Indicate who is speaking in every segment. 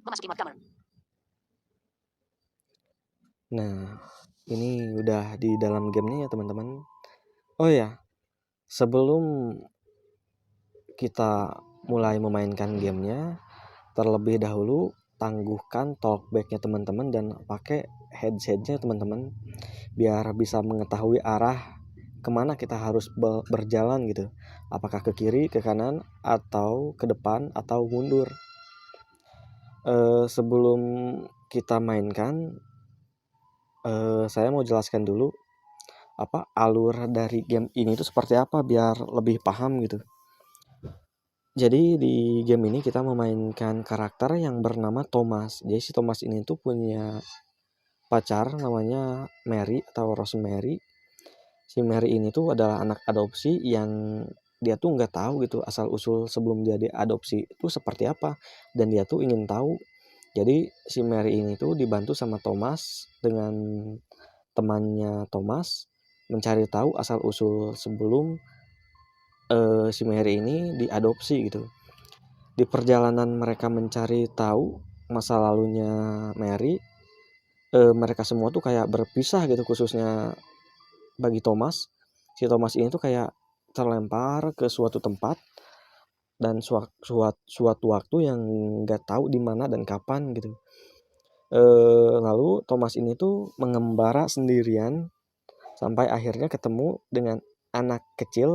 Speaker 1: Memasuki mode kamar.
Speaker 2: Nah, ini udah di dalam gamenya ya teman-teman. Oh ya, sebelum kita mulai memainkan gamenya, terlebih dahulu tangguhkan talkbacknya teman-teman dan pakai headsetnya teman-teman, biar bisa mengetahui arah kemana kita harus berjalan gitu. Apakah ke kiri, ke kanan, atau ke depan, atau mundur. Sebelum kita mainkan, saya mau jelaskan dulu apa alur dari game ini tuh seperti apa biar lebih paham gitu. Jadi di game ini kita memainkan karakter yang bernama Thomas. Jadi si Thomas ini tuh punya pacar namanya Mary atau Rosemary. Si Mary ini tuh adalah anak adopsi yang dia tuh nggak tahu gitu asal usul sebelum dia diadopsi itu seperti apa, dan dia tuh ingin tahu. Jadi si Mary ini tuh dibantu sama Thomas dengan temannya Thomas mencari tahu asal usul sebelum si Mary ini diadopsi gitu. Di perjalanan mereka mencari tahu masa lalunya Mary, mereka semua tuh kayak berpisah gitu, khususnya bagi Thomas. Si Thomas ini tuh kayak terlempar ke suatu tempat dan suatu waktu yang nggak tahu di mana dan kapan gitu. Lalu Thomas ini tuh mengembara sendirian sampai akhirnya ketemu dengan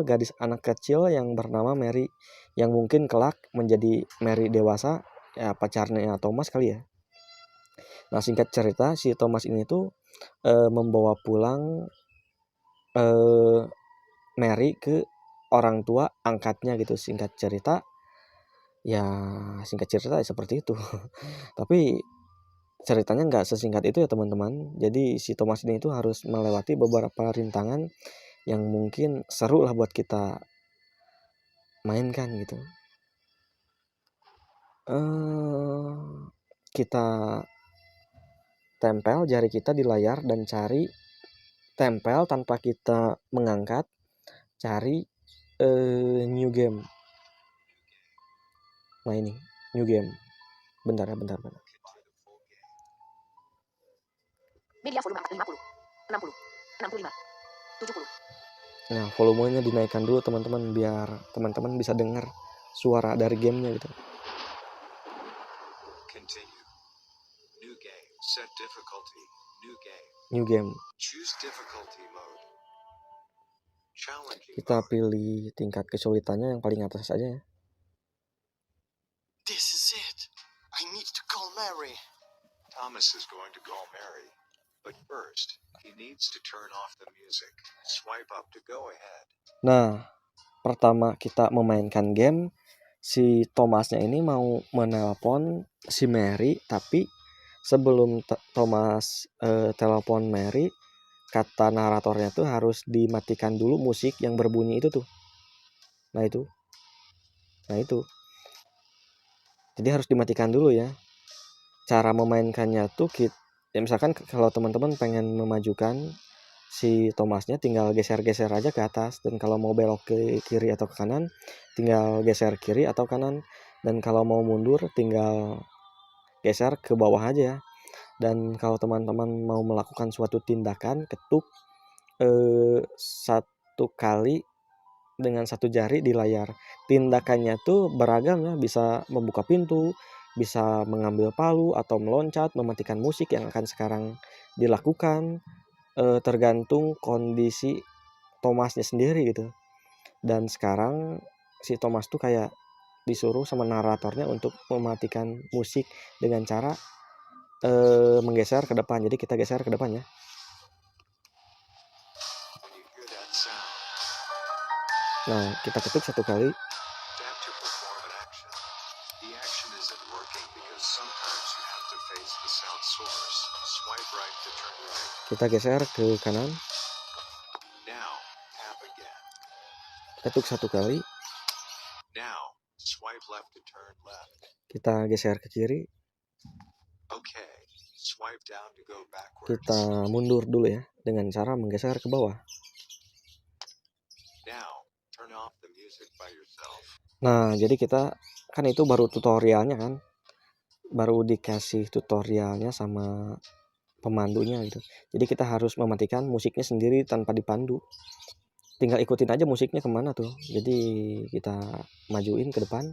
Speaker 2: gadis anak kecil yang bernama Mary, yang mungkin kelak menjadi Mary dewasa, ya pacarnya Thomas kali ya. Nah, singkat cerita si Thomas ini tuh membawa pulang Mary ke orang tua angkatnya gitu. Singkat cerita ya seperti itu. Tapi ceritanya nggak sesingkat itu ya teman-teman. Jadi si Thomas ini tuh harus melewati beberapa rintangan yang mungkin seru lah buat kita mainkan gitu. Kita tempel jari kita di layar dan tempel tanpa kita mengangkat, cari new game. Nah ini new game. Bentar.
Speaker 1: Media volume 50, 60, 65, 70.
Speaker 2: Nah, volumenya dinaikkan dulu teman-teman biar teman-teman bisa dengar suara dari gamenya gitu.
Speaker 3: Continue. New game. Set difficulty. New game.
Speaker 2: New game.
Speaker 3: Choose difficulty mode. Challenging
Speaker 2: Kita
Speaker 3: mode.
Speaker 2: pilih tingkat kesulitannya yang paling atas aja ya.
Speaker 3: This is it. I need to call Mary. Thomas is going to call Mary. But first, he needs to turn off the music. Swipe up to go ahead.
Speaker 2: Nah, pertama kita memainkan game, si Thomasnya ini mau menelpon si Mary, tapi sebelum Thomas telepon Mary, kata naratornya tuh harus dimatikan dulu musik yang berbunyi itu tuh. Nah itu. Jadi harus dimatikan dulu ya. Cara memainkannya tuh ya misalkan kalau teman-teman pengen memajukan si Thomasnya, tinggal geser-geser aja ke atas, dan kalau mau belok ke kiri atau ke kanan tinggal geser kiri atau kanan, dan kalau mau mundur tinggal geser ke bawah aja. Dan kalau teman-teman mau melakukan suatu tindakan, ketuk satu kali dengan satu jari di layar. Tindakannya tuh beragam ya, bisa membuka pintu, bisa mengambil palu, atau meloncat, mematikan musik yang akan sekarang dilakukan, tergantung kondisi Thomasnya sendiri gitu. Dan sekarang si Thomas tuh kayak disuruh sama naratornya untuk mematikan musik dengan cara menggeser ke depan. Jadi kita geser ke depan ya. Nah, kita ketuk satu kali. Kita geser ke kanan. Ketuk satu kali. Kita geser ke kiri. Kita mundur dulu ya dengan cara menggeser ke bawah. Nah, jadi kita kan itu baru tutorialnya kan. baru dikasih tutorialnya sama pemandunya gitu. Jadi kita harus mematikan musiknya sendiri tanpa dipandu. Tinggal ikutin aja musiknya kemana tuh. Jadi kita majuin ke depan.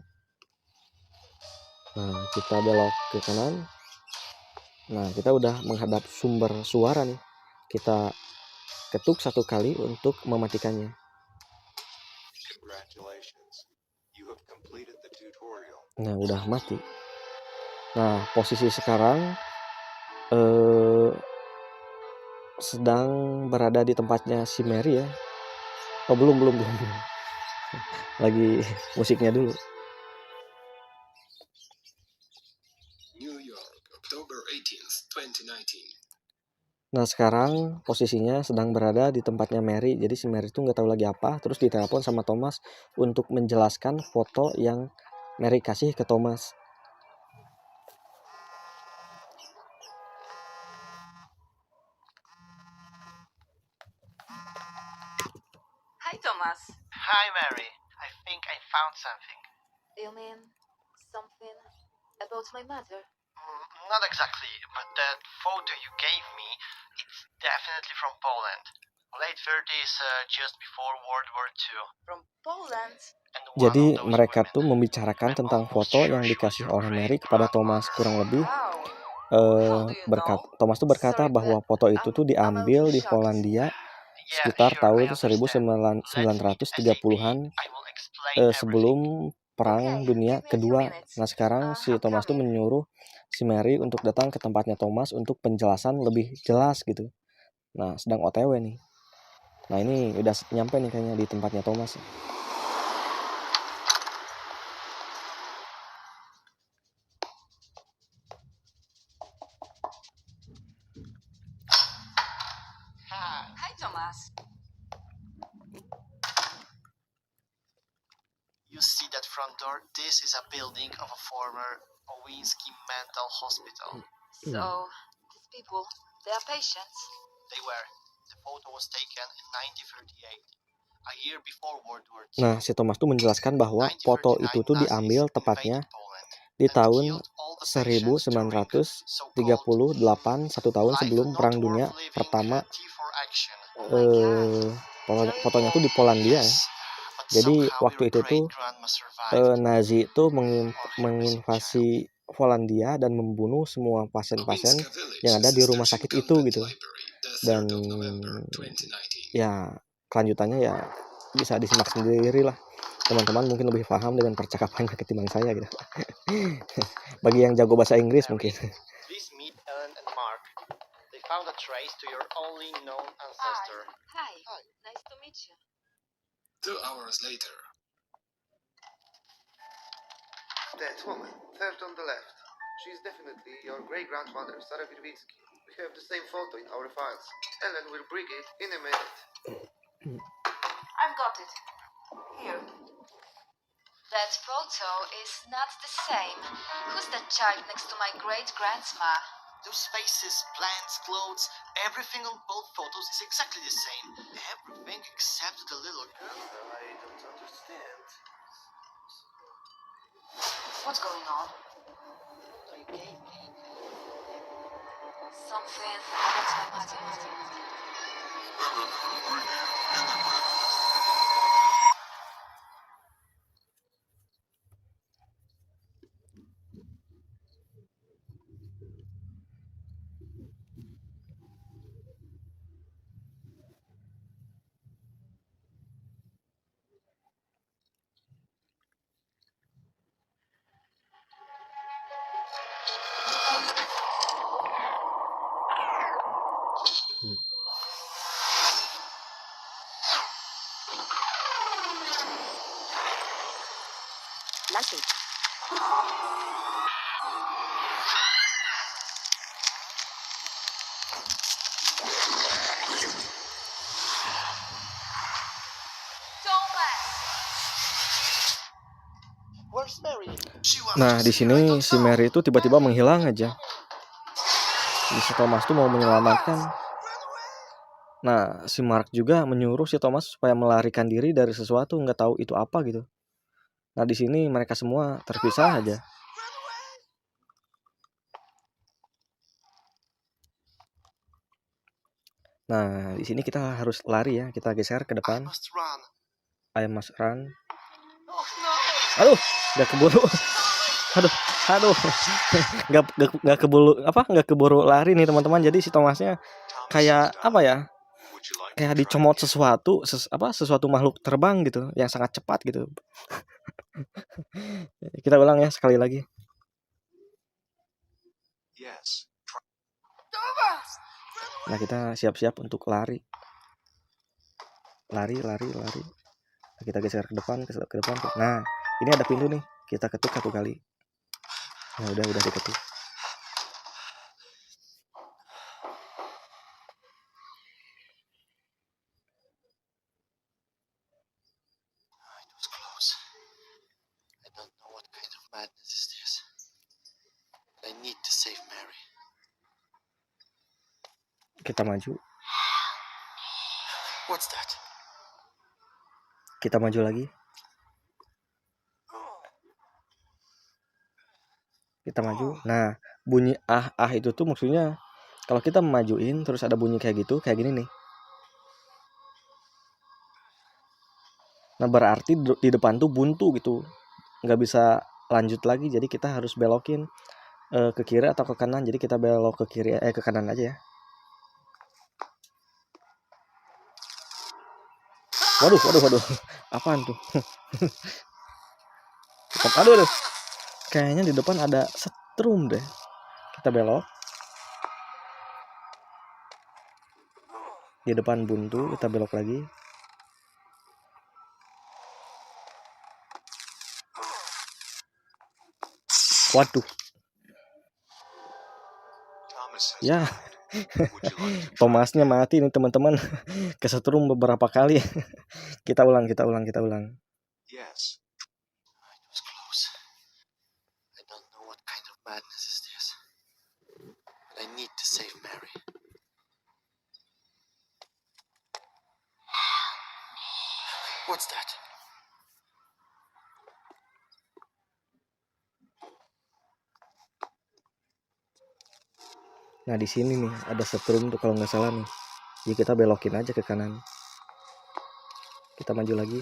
Speaker 2: Nah, kita belok ke kanan. Nah, kita udah menghadap sumber suara nih. Kita ketuk 1 kali untuk mematikannya.
Speaker 3: Congratulations. You have completed the tutorial.
Speaker 2: Nah, udah mati. Nah, posisi sekarang sedang berada di tempatnya si Mary ya. Oh, belum. Lagi musiknya dulu.
Speaker 4: New York, October 18th, 2019.
Speaker 2: Nah, sekarang posisinya sedang berada di tempatnya Mary. Jadi si Mary itu nggak tahu lagi apa. Terus ditelepon sama Thomas untuk menjelaskan foto yang Mary kasih ke Thomas.
Speaker 1: Hi, Thomas.
Speaker 5: Hi, Mary. I think I found something.
Speaker 1: You mean something about my mother?
Speaker 5: Not exactly, but that photo you gave me, it's definitely from Poland. Late 30s, just before World War II.
Speaker 1: From Poland?
Speaker 5: And one
Speaker 2: Jadi
Speaker 5: of those
Speaker 2: mereka
Speaker 5: women,
Speaker 2: tuh membicarakan
Speaker 5: I'm
Speaker 2: tentang
Speaker 5: almost
Speaker 2: foto
Speaker 5: sure
Speaker 2: yang
Speaker 5: she was
Speaker 2: dikasih
Speaker 5: your
Speaker 2: oleh Mary kepada Thomas.
Speaker 5: great-grandmother.
Speaker 2: Kurang lebih
Speaker 1: Wow. How do you know?
Speaker 2: Thomas tuh berkata
Speaker 1: Sorry,
Speaker 2: bahwa
Speaker 1: but
Speaker 2: foto itu tuh
Speaker 1: I'm a
Speaker 2: diambil
Speaker 1: little
Speaker 2: di
Speaker 1: shocked.
Speaker 2: Polandia
Speaker 5: Yeah,
Speaker 2: sekitar
Speaker 5: sure, I
Speaker 2: tahun
Speaker 5: understand. Let me
Speaker 2: 1930-an
Speaker 5: I will explain everything.
Speaker 2: sebelum Perang
Speaker 1: Okay,
Speaker 2: Dunia
Speaker 1: give me a few
Speaker 2: Kedua.
Speaker 1: minutes.
Speaker 2: Nah, sekarang si
Speaker 1: I'm
Speaker 2: Thomas tuh
Speaker 1: coming.
Speaker 2: menyuruh si Mary untuk datang ke tempatnya Thomas untuk penjelasan lebih jelas gitu. Nah, sedang OTW nih. Nah, ini udah nyampe nih kayaknya di tempatnya Thomas.
Speaker 1: Hi, Thomas.
Speaker 5: You see that front door? This is a building of a former Owinski Mental Hospital.
Speaker 1: So, these people, they are patients.
Speaker 5: They were. The photo was taken in 1938, a year before World War II.
Speaker 2: Nah, si Thomas tuh menjelaskan bahwa foto itu tuh diambil tepatnya di tahun 1938, 1 tahun sebelum Perang Dunia Pertama. Fotonya tuh di Polandia ya. Jadi waktu itu tuh Nazi itu menginvasi Polandia dan membunuh semua pasien-pasien yang ada di rumah sakit itu gitu. Dan ya kelanjutannya ya bisa disimak sendiri lah. Teman-teman mungkin lebih paham dengan percakapannya ketimbang saya gitu. Bagi yang jago bahasa Inggris mungkin.
Speaker 5: Please meet Ellen and Mark. They found a trace to your only known ancestor.
Speaker 1: Hi. Nice to meet you.
Speaker 4: 2 hours later.
Speaker 6: That woman, third on the left. She's definitely your great-grandmother, Sarah Virvitsky. We have the same photo in our files. Ellen will bring it in a minute.
Speaker 1: I've got it. Here. That photo is not the same. Who's that child next to my great-grandma?
Speaker 5: Those faces, plants, clothes, everything on both photos is exactly the same. Everything except the little girl.
Speaker 6: I don't understand.
Speaker 1: What's going on?
Speaker 5: You gave me.
Speaker 1: Something about my mother. Landscape. Thomas.
Speaker 5: Where's Mary?
Speaker 2: Nah, di sini si Mary itu tiba-tiba menghilang aja. Si Thomas tuh mau menyelamatkan. Nah, si Mark juga menyuruh si Thomas supaya melarikan diri dari sesuatu, nggak tahu itu apa gitu. Nah, di sini mereka semua terpisah aja. Nah, di sini kita harus lari ya. Kita geser ke
Speaker 6: I
Speaker 2: depan.
Speaker 6: must run.
Speaker 2: I must run.
Speaker 6: Oh no!
Speaker 2: Aduh, nggak keburu. Aduh, aduh. Nggak keburu lari nih teman-teman. Jadi si Thomasnya
Speaker 3: Thomas
Speaker 2: kayak
Speaker 3: is
Speaker 2: apa
Speaker 3: down.
Speaker 2: ya?
Speaker 3: Would you like
Speaker 2: Kayak
Speaker 3: to try
Speaker 2: dicomot
Speaker 3: again?
Speaker 2: sesuatu makhluk terbang gitu yang sangat cepat gitu. Kita ulang ya sekali lagi.
Speaker 3: Yes.
Speaker 6: Thomas!
Speaker 2: Nah, kita siap-siap untuk lari. Lari. Nah, kita geser ke depan. Nah, ini ada pintu nih. Kita ketuk 1 kali. Nah, udah diketuk.
Speaker 6: It was close. I don't know what kind of madness is this. I need to save Mary.
Speaker 2: Kita maju.
Speaker 6: What's that?
Speaker 2: Kita maju lagi. Kita maju. Nah, bunyi ah itu tuh maksudnya kalau kita memajuin terus ada bunyi kayak gitu, kayak gini nih. Nah, berarti di depan tuh buntu gitu. Nggak bisa lanjut lagi, jadi kita harus belokin ke kiri atau ke kanan. Jadi kita belok ke kiri ke kanan aja ya. Waduh. Apaan tuh? Aduh. Kayaknya di depan ada setrum deh. Kita belok. Di depan buntu, kita belok lagi. Waduh.
Speaker 3: Thomas has
Speaker 2: Ya.
Speaker 3: died. Would you like to try
Speaker 2: Thomasnya
Speaker 3: again?
Speaker 2: mati nih teman-teman. Kesetrum beberapa kali. Kita ulang.
Speaker 3: Yes.
Speaker 6: It was close. I don't know what kind of madness is this. But I need to save Mary. What's that?
Speaker 2: Nah, di sini nih ada setrum tuh kalau nggak salah nih. Jadi kita belokin aja ke kanan. Kita maju lagi.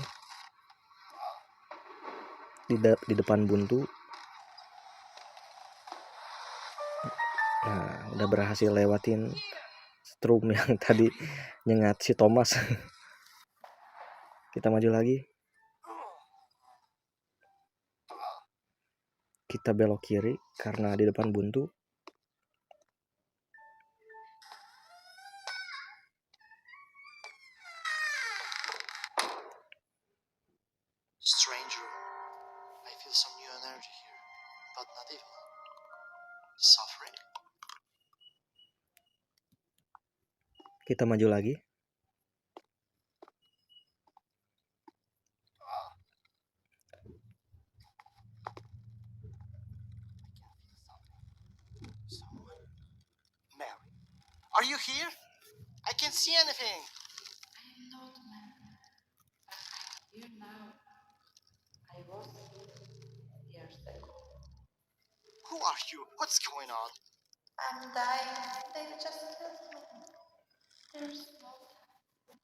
Speaker 2: Di depan buntu. Nah, udah berhasil lewatin strum yang tadi nyengat si Thomas. Kita maju lagi. Kita belok kiri karena di depan buntu.
Speaker 6: Stranger. I feel some new energy here, but not evil. Suffering?
Speaker 2: Kita maju lagi.
Speaker 6: Mary? Are you here? I can't see anything.
Speaker 1: I'm not mad. I'm here now. I was here years ago.
Speaker 6: Who are you? What's going on?
Speaker 1: I'm dying. They just killed me. There's no time.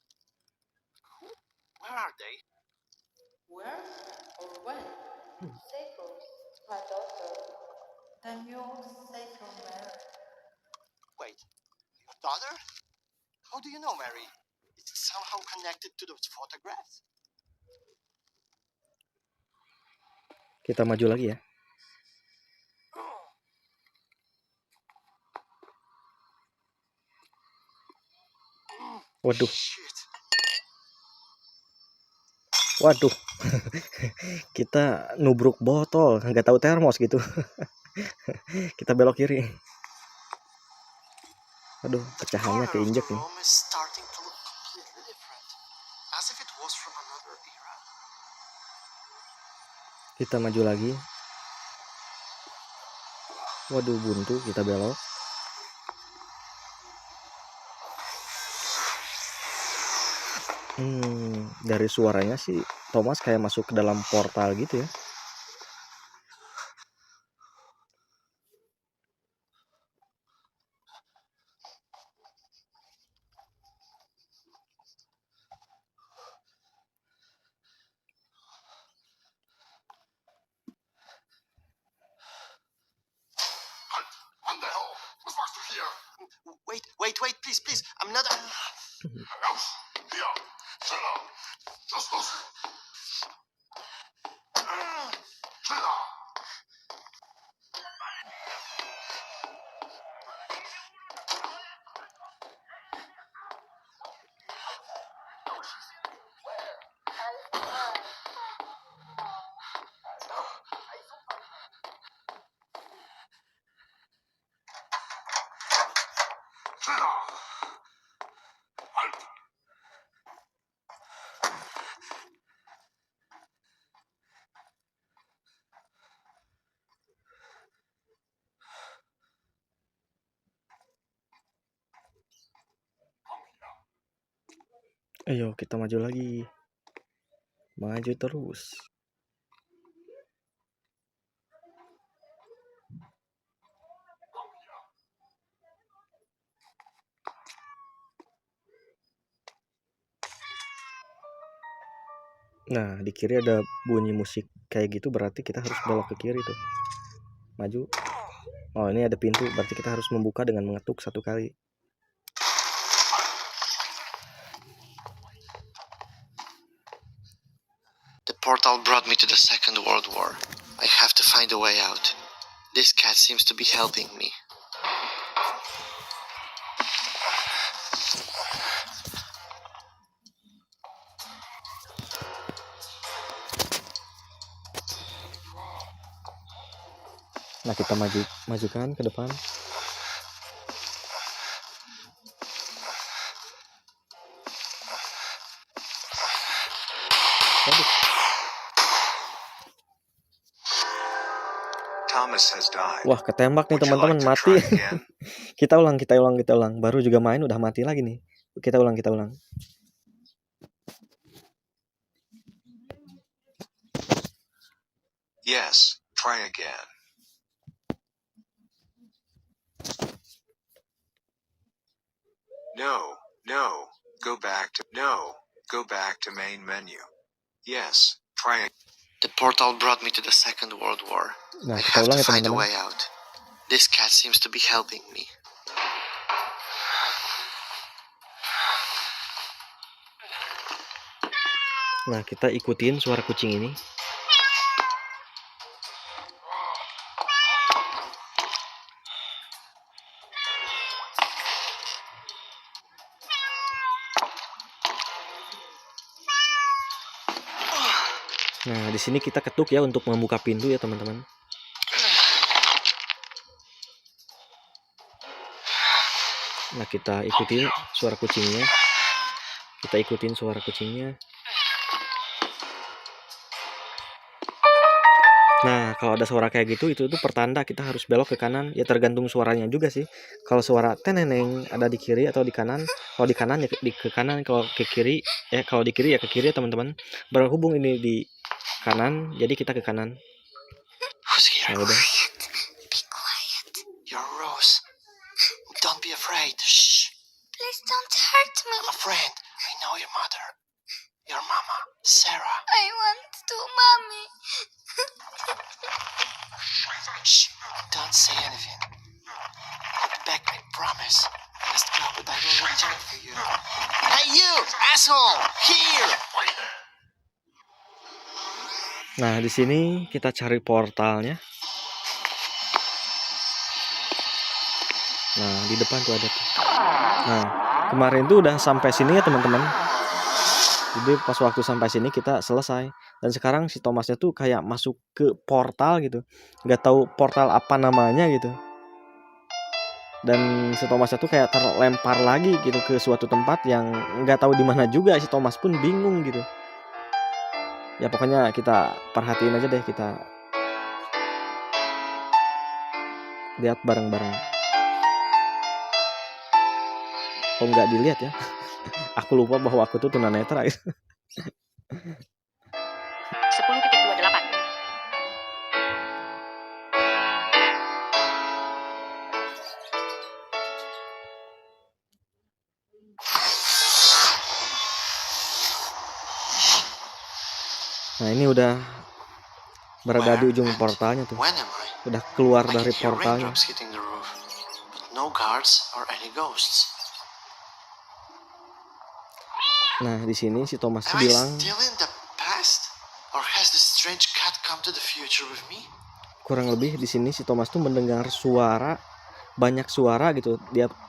Speaker 6: Where are they?
Speaker 1: Where or when? Seiko, my daughter. Then you say so, Mary.
Speaker 6: Wait, your daughter? How do you know Mary? Is it somehow connected to those photographs?
Speaker 2: Kita maju lagi ya. Waduh.
Speaker 6: Shit.
Speaker 2: Waduh. Kita nubruk botol, nggak tahu termos gitu. Kita belok kiri. Aduh,
Speaker 6: The
Speaker 2: pecahannya
Speaker 6: corner of the
Speaker 2: keinjek nih.
Speaker 6: room is starting to look completely different. As if it was from another era.
Speaker 2: Kita maju lagi. Waduh, buntu. Kita belok. Dari suaranya sih Thomas kayak masuk ke dalam portal gitu ya.
Speaker 5: Wait, please. I'm not.
Speaker 2: Ayo kita maju lagi. Maju terus. Nah, di kiri ada bunyi musik kayak gitu, berarti kita harus belok ke kiri tuh. Maju. Oh, ini ada pintu, berarti kita harus membuka dengan mengetuk 1 kali.
Speaker 5: The portal brought me to the Second World War. I have to find a way out. This cat seems to be helping me.
Speaker 2: Nah, kita majukan ke depan. Aduh.
Speaker 3: Thomas has died.
Speaker 2: Wah, ketembak nih
Speaker 3: Would you
Speaker 2: teman-teman,
Speaker 3: like to
Speaker 2: mati.
Speaker 3: try again?
Speaker 2: Kita ulang. Baru juga main udah mati lagi nih. Kita ulang.
Speaker 3: Yes, try again. No, go back to main menu. Yes, try again.
Speaker 5: The portal brought me to the Second World War.
Speaker 2: Nah,
Speaker 5: I
Speaker 2: kita
Speaker 5: have
Speaker 2: ulang
Speaker 5: to
Speaker 2: ya
Speaker 5: find a
Speaker 2: teman-teman.
Speaker 5: way out. This cat seems to be helping me.
Speaker 2: Nah, kita ikutin suara kucing ini. Nah, di sini kita ketuk ya untuk membuka pintu ya teman-teman. Nah, kita ikutin suara kucingnya. Nah, kalau ada suara kayak gitu, itu tuh pertanda kita harus belok ke kanan. Ya tergantung suaranya juga sih. Kalau suara teneneng ada di kiri atau di kanan. Kalau di kanan ya ke kanan, kalau ke kiri kalau di kiri ya ke kiri ya teman-teman. Berhubung ini di kanan, jadi kita ke kanan.
Speaker 5: Who's here?
Speaker 2: Nah, udah.
Speaker 1: Be quiet.
Speaker 5: You're Rose. Don't be afraid. Shh.
Speaker 1: Please don't hurt me.
Speaker 5: I'm a friend. I know your mother. Your mama, Sarah.
Speaker 1: I want to, Mommy.
Speaker 5: Shh. Don't say anything. I'll be back, I promise. Just go, but I will return for you. Hey, you, asshole! Here!
Speaker 2: Nah, di sini kita cari portalnya. Nah, di depan tuh ada tuh. Nah, kemarin tuh udah sampai sini ya teman-teman. Jadi pas waktu sampai sini kita selesai. Dan sekarang si Thomasnya tuh kayak masuk ke portal gitu. Nggak tahu portal apa namanya gitu. Dan si Thomasnya tuh kayak terlempar lagi gitu ke suatu tempat yang nggak tahu di mana juga. Si Thomas pun bingung gitu. Ya pokoknya kita perhatiin aja deh, kita lihat bareng-bareng. Oh, nggak dilihat ya. Aku lupa bahwa aku tuh tunanetra.
Speaker 7: 10.28.
Speaker 2: Nah, ini udah berada di ujung portalnya tuh.
Speaker 5: When am I?
Speaker 2: Udah keluar
Speaker 5: I can
Speaker 2: dari
Speaker 5: hear
Speaker 2: portalnya.
Speaker 5: raindrops hitting the roof. but no guards or any ghosts.
Speaker 2: Nah, di sini si Thomas tuh
Speaker 5: Am I
Speaker 2: bilang
Speaker 5: still in the past? Or has this strange cat come to the future with me?
Speaker 2: kurang lebih di sini si Thomas tuh mendengar suara, banyak suara gitu.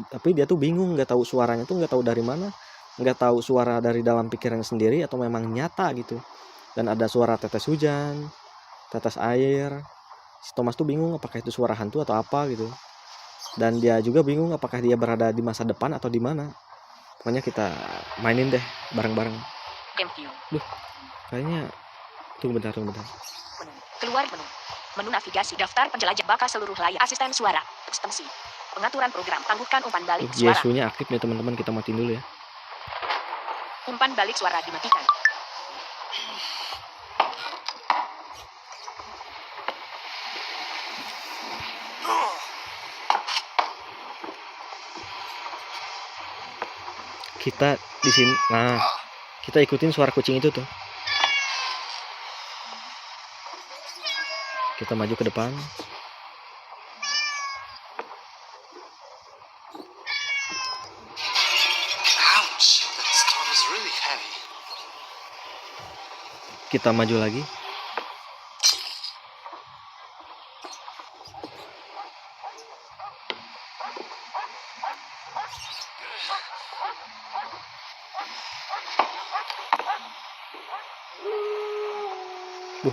Speaker 2: Tapi dia tuh bingung, nggak tahu suaranya tuh nggak tahu dari mana, nggak tahu suara dari dalam pikirannya sendiri atau memang nyata gitu. Dan ada suara tetes hujan, tetes air. Si Thomas tuh bingung apakah itu suara hantu atau apa gitu. Dan dia juga bingung apakah dia berada di masa depan atau di mana. Pokoknya kita mainin deh bareng-bareng.
Speaker 7: Game view.
Speaker 2: Kayaknya tunggu bentar.
Speaker 7: Menu. Keluar menu. Menu navigasi daftar penjelajah bakal seluruh layar. Asisten suara. Ekstensi. Pengaturan program. Tangguhkan umpan balik suara.
Speaker 2: Yesunya aktif nih teman-teman, kita matiin dulu ya.
Speaker 7: Umpan balik suara dimatikan.
Speaker 2: Kita di sini, nah kita ikutin suara kucing itu tuh. Kita maju ke depan.
Speaker 5: Ouch! That stone is really heavy.
Speaker 2: Kita maju lagi.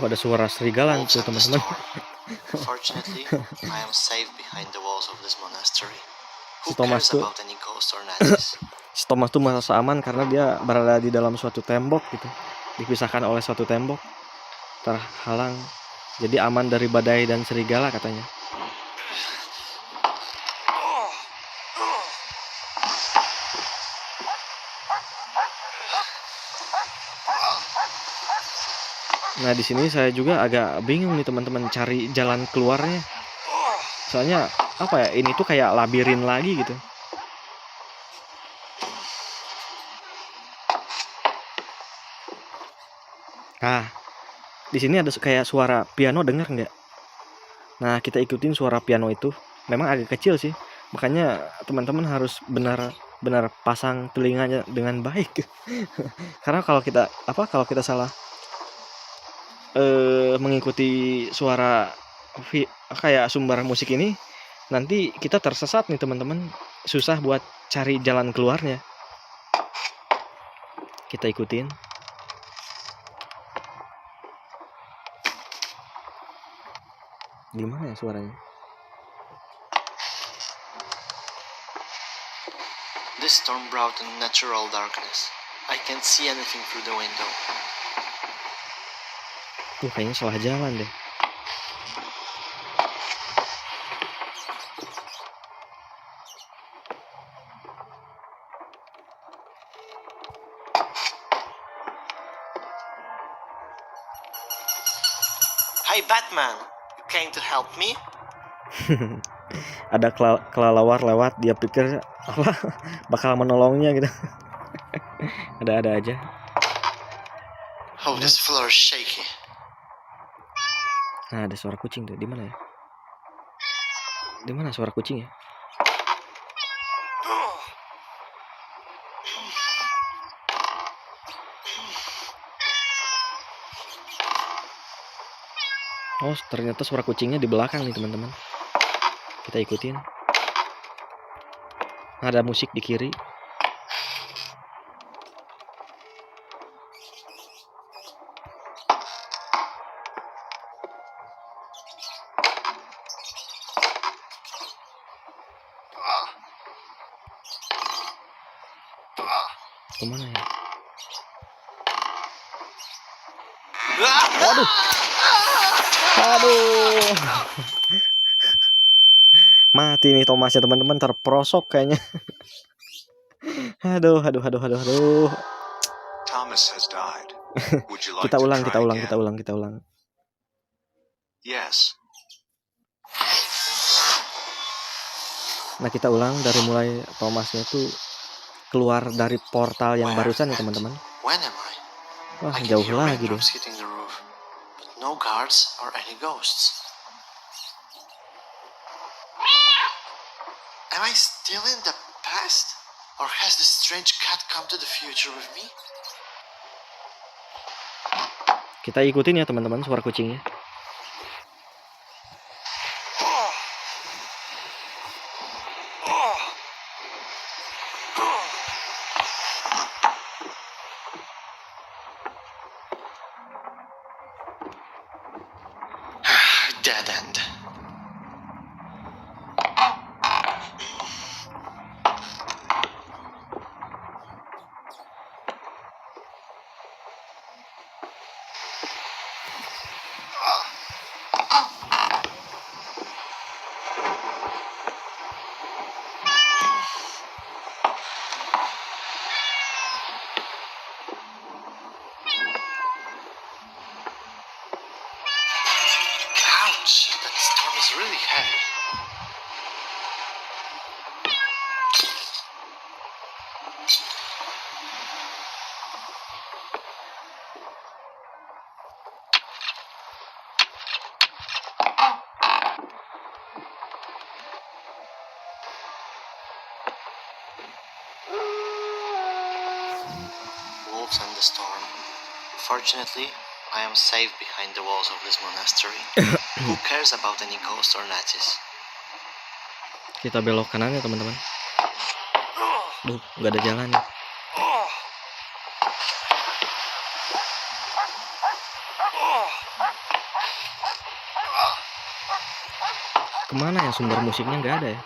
Speaker 2: Ada suara serigala
Speaker 5: Wolves
Speaker 2: tuh
Speaker 5: at the
Speaker 2: teman-teman.
Speaker 5: store. Fortunately, I am safe behind the walls of this monastery. Who
Speaker 2: Si Thomas
Speaker 5: cares
Speaker 2: tuh,
Speaker 5: about any ghosts or nazis?
Speaker 2: si Thomas tuh merasa aman karena dia berada di dalam suatu tembok gitu, dipisahkan oleh suatu tembok, terhalang, jadi aman dari badai dan serigala katanya. Nah di sini saya juga agak bingung nih teman-teman cari jalan keluarnya. Soalnya apa ya, ini tuh kayak labirin lagi gitu. Nah di sini ada kayak suara piano, dengar nggak? Nah kita ikutin suara piano itu. Memang agak kecil sih, makanya teman-teman harus benar-benar pasang telinganya dengan baik. Karena kalau kita salah mengikuti suara kayak sumber musik ini, nanti kita tersesat nih teman-teman, susah buat cari jalan keluarnya. Kita ikutin. Gimana ya suaranya?
Speaker 5: This storm brought unnatural darkness. I can't see anything through the window.
Speaker 2: Kayaknya salah jalan deh.
Speaker 5: Hi Batman, you came to help me?
Speaker 2: Ada kelelawar lewat, dia pikir Allah bakal menolongnya gitu. Ada-ada aja.
Speaker 5: Oh, this floor is shaky.
Speaker 2: Nah, ada suara kucing tuh. Di mana ya? Di mana suara kucing ya? Oh, ternyata suara kucingnya di belakang nih, teman-teman. Kita ikutin. Ada musik di kiri. Kemana ya? Waduh. Aduh. Mati nih Thomasnya teman-teman, terperosok kayaknya. Aduh.
Speaker 3: Thomas has died. Would you like
Speaker 2: Kita
Speaker 3: to
Speaker 2: ulang.
Speaker 3: try again? Yes.
Speaker 2: Nah, kita ulang dari mulai Thomasnya tuh keluar dari portal yang barusan ya teman-teman.
Speaker 5: When am I?
Speaker 2: Wah,
Speaker 5: I can
Speaker 2: jauh
Speaker 5: hear
Speaker 2: lagi deh.
Speaker 5: raindrops hitting the roof, but no guards or any ghosts. Am Am I still in the past? Or has the strange cat come to the future with me?
Speaker 2: Kita ikutin ya teman-teman suara kucingnya.
Speaker 5: Dead end. Ouch, that storm is really heavy. Wolves and the storm. Fortunately, I am safe behind the walls of this monastery. Who cares about any ghosts or nazis?
Speaker 2: Kita belok kanan ya teman-teman. Duh, nggak ada jalan ya. Kemana ya sumber musiknya, nggak ada ya.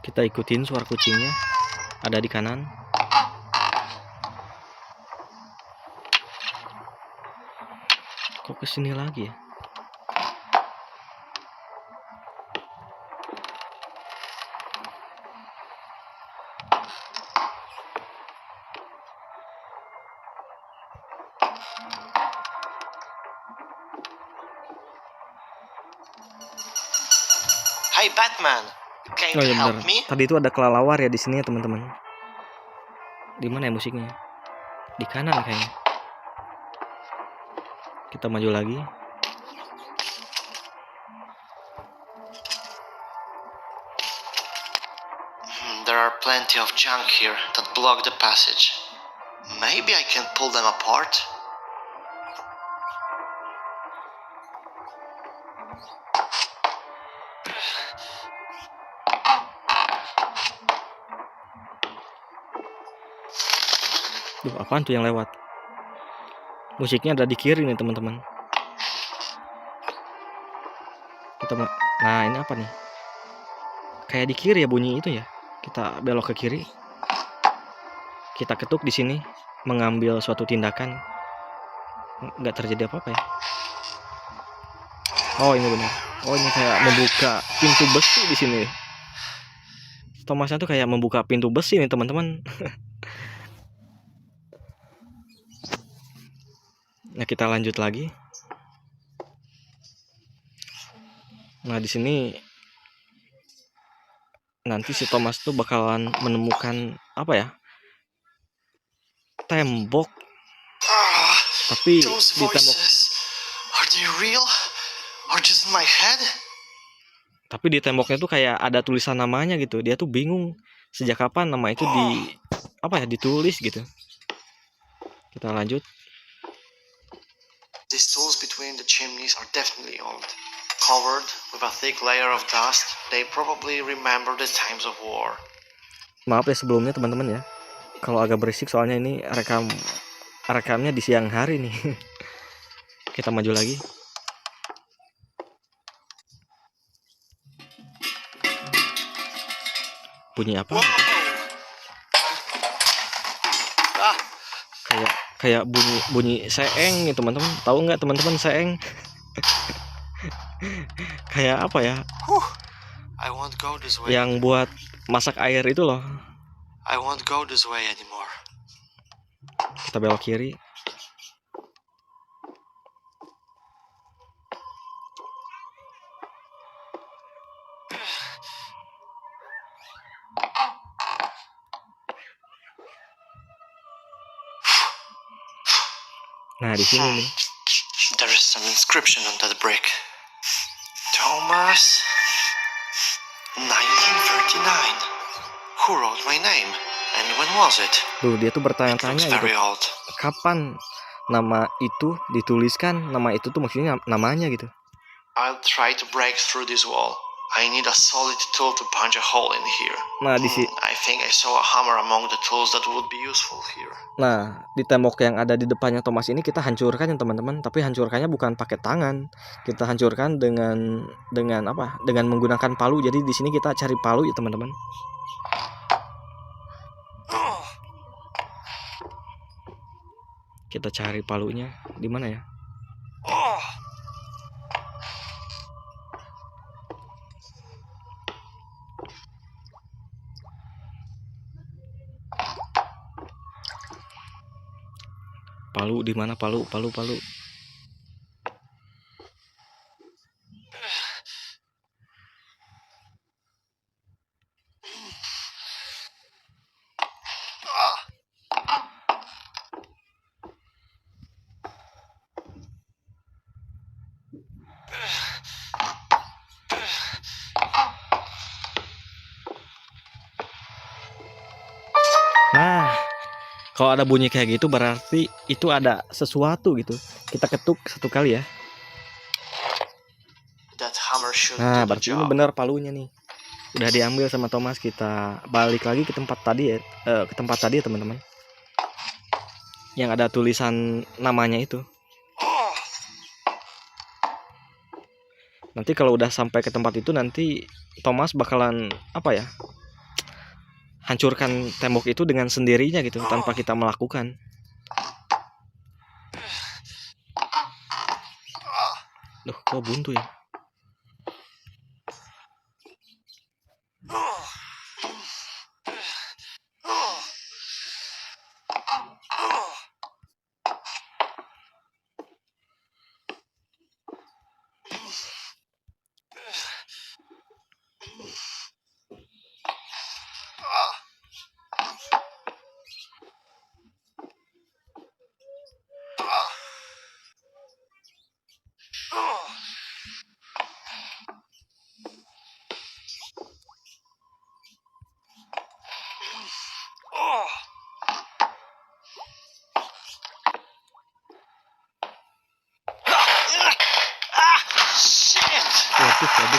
Speaker 2: Kita ikutin suara kucingnya, ada di kanan. Kok kesini lagi ya?
Speaker 5: Hi Batman, can
Speaker 2: Oh
Speaker 5: you
Speaker 2: ya
Speaker 5: help
Speaker 2: benar.
Speaker 5: me?
Speaker 2: Tadi itu ada kelelawar ya di sini ya teman-teman. Di mana ya musiknya? Di kanan kayaknya. Kita maju lagi.
Speaker 5: There are plenty of junk here that block the passage. Maybe I can pull them apart?
Speaker 2: Duh, apaan tuh yang lewat? Musiknya ada di kiri nih teman-teman. Nah ini apa nih? Kayak di kiri ya bunyi itu ya. Kita belok ke kiri. Kita ketuk di sini, mengambil suatu tindakan. Nggak terjadi apa-apa ya. Oh ini benar. Oh ini kayak membuka pintu besi di sini. Thomasnya tuh kayak membuka pintu besi nih teman-teman. Nah kita lanjut lagi. Nah di sini nanti si Thomas tuh bakalan menemukan apa ya? Tembok. Tapi
Speaker 5: Those
Speaker 2: di tembok.
Speaker 5: voices, are they real? Or just in my head?
Speaker 2: Tapi di temboknya tuh kayak ada tulisan namanya gitu. Dia tuh bingung sejak kapan nama itu ditulis gitu. Kita lanjut.
Speaker 5: These tools between the chimneys are definitely old. Covered with a thick layer of dust, they probably remember the times of war.
Speaker 2: Maaf ya sebelumnya teman-teman ya. Kalau agak berisik soalnya ini rekamnya di siang hari nih. Kita maju lagi. Bunyi apa? kayak bunyi seeng nih teman-teman. Tahu nggak teman-teman seeng? Kayak apa ya?
Speaker 5: I won't go this way.
Speaker 2: Yang buat masak air itu loh.
Speaker 5: I won't go this way anymore.
Speaker 2: Kita belok kiri. Nah, di sini nih.
Speaker 5: There is some inscription on that brick. Thomas 1939. Who wrote my name? And when was it?
Speaker 2: Tuh, dia tuh
Speaker 5: It
Speaker 2: bertanya-tanya
Speaker 5: looks
Speaker 2: gitu.
Speaker 5: very old.
Speaker 2: Kapan nama itu dituliskan? Nama itu tuh maksudnya namanya gitu.
Speaker 5: I'll try to break through this wall. I need a solid tool to punch a hole in here.
Speaker 2: Nah, di sini.
Speaker 5: I think I saw a hammer among the tools that would be useful here.
Speaker 2: Nah, di tembok yang ada di depannya Thomas ini kita hancurkan ya teman-teman, tapi hancurkannya bukan pakai tangan. Kita hancurkan dengan apa? Dengan menggunakan palu. Jadi di sini kita cari palu ya teman-teman. Kita cari palunya di mana ya? Palu di mana? Palu. Nah, kalau ada bunyi kayak gitu berarti itu ada sesuatu gitu. Kita ketuk satu kali ya.
Speaker 5: That hammer should
Speaker 2: Nah,
Speaker 5: do the
Speaker 2: berarti ini
Speaker 5: job.
Speaker 2: benar palunya nih. Udah diambil sama Thomas. Kita balik lagi ke tempat tadi ya, teman-teman. Yang ada tulisan namanya itu. Nanti kalau udah sampai ke tempat itu nanti Thomas bakalan apa ya? Hancurkan tembok itu dengan sendirinya gitu tanpa kita melakukan. Duh, kok buntu ya?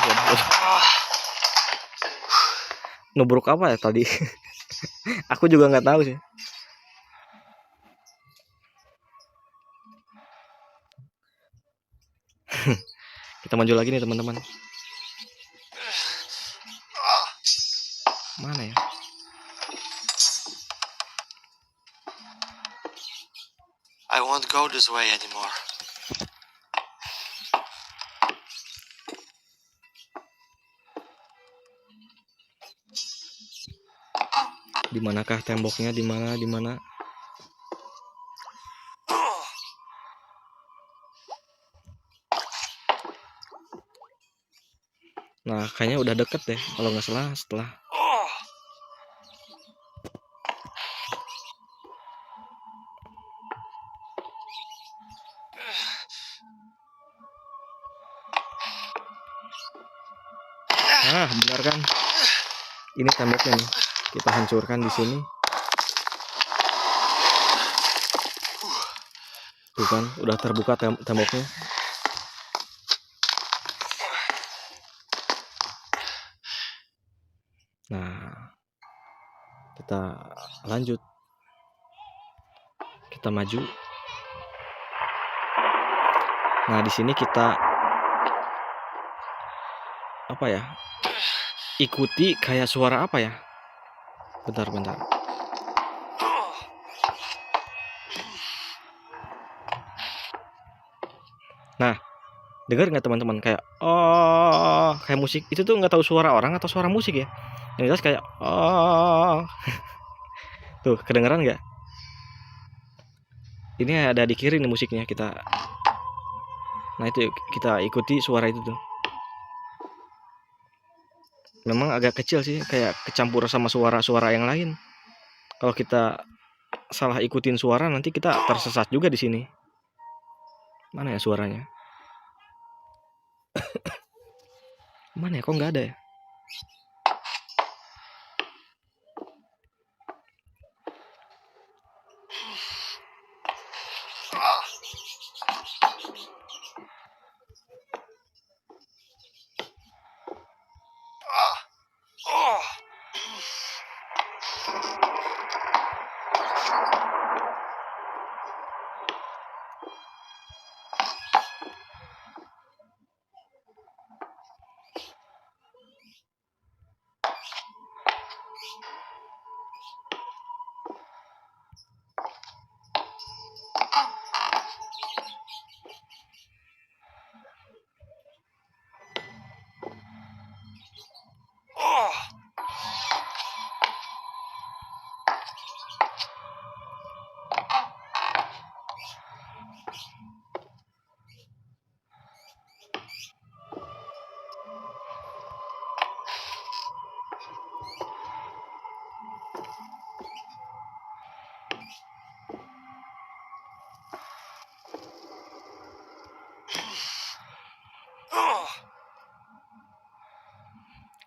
Speaker 2: Waduh. Nubruk apa ya tadi? Aku juga nggak tahu sih. Kita maju lagi nih teman-teman. Mana ya?
Speaker 5: I won't go this way anymore.
Speaker 2: Di manakah temboknya? Di mana? Nah, kayaknya udah deket deh kalau nggak salah setelah. Nah, benar kan? Ini temboknya nih. Kita hancurkan di sini. Tuh kan, udah terbuka temboknya. Nah, kita lanjut. Kita maju. Nah, di sini kita apa ya? Ikuti kayak suara apa ya? Bentar. Dengar nggak teman-teman, kayak oh, kayak musik itu tuh, nggak tahu suara orang atau suara musik ya, yang jelas kayak oh. Tuh kedengeran nggak? Ini ada di kiri nih musiknya, nah itu kita ikuti suara itu tuh. Memang agak kecil sih, kayak kecampur sama suara-suara yang lain. Kalau kita salah ikutin suara, nanti kita tersesat juga di sini. Mana ya suaranya? Mana ya, kok nggak ada ya?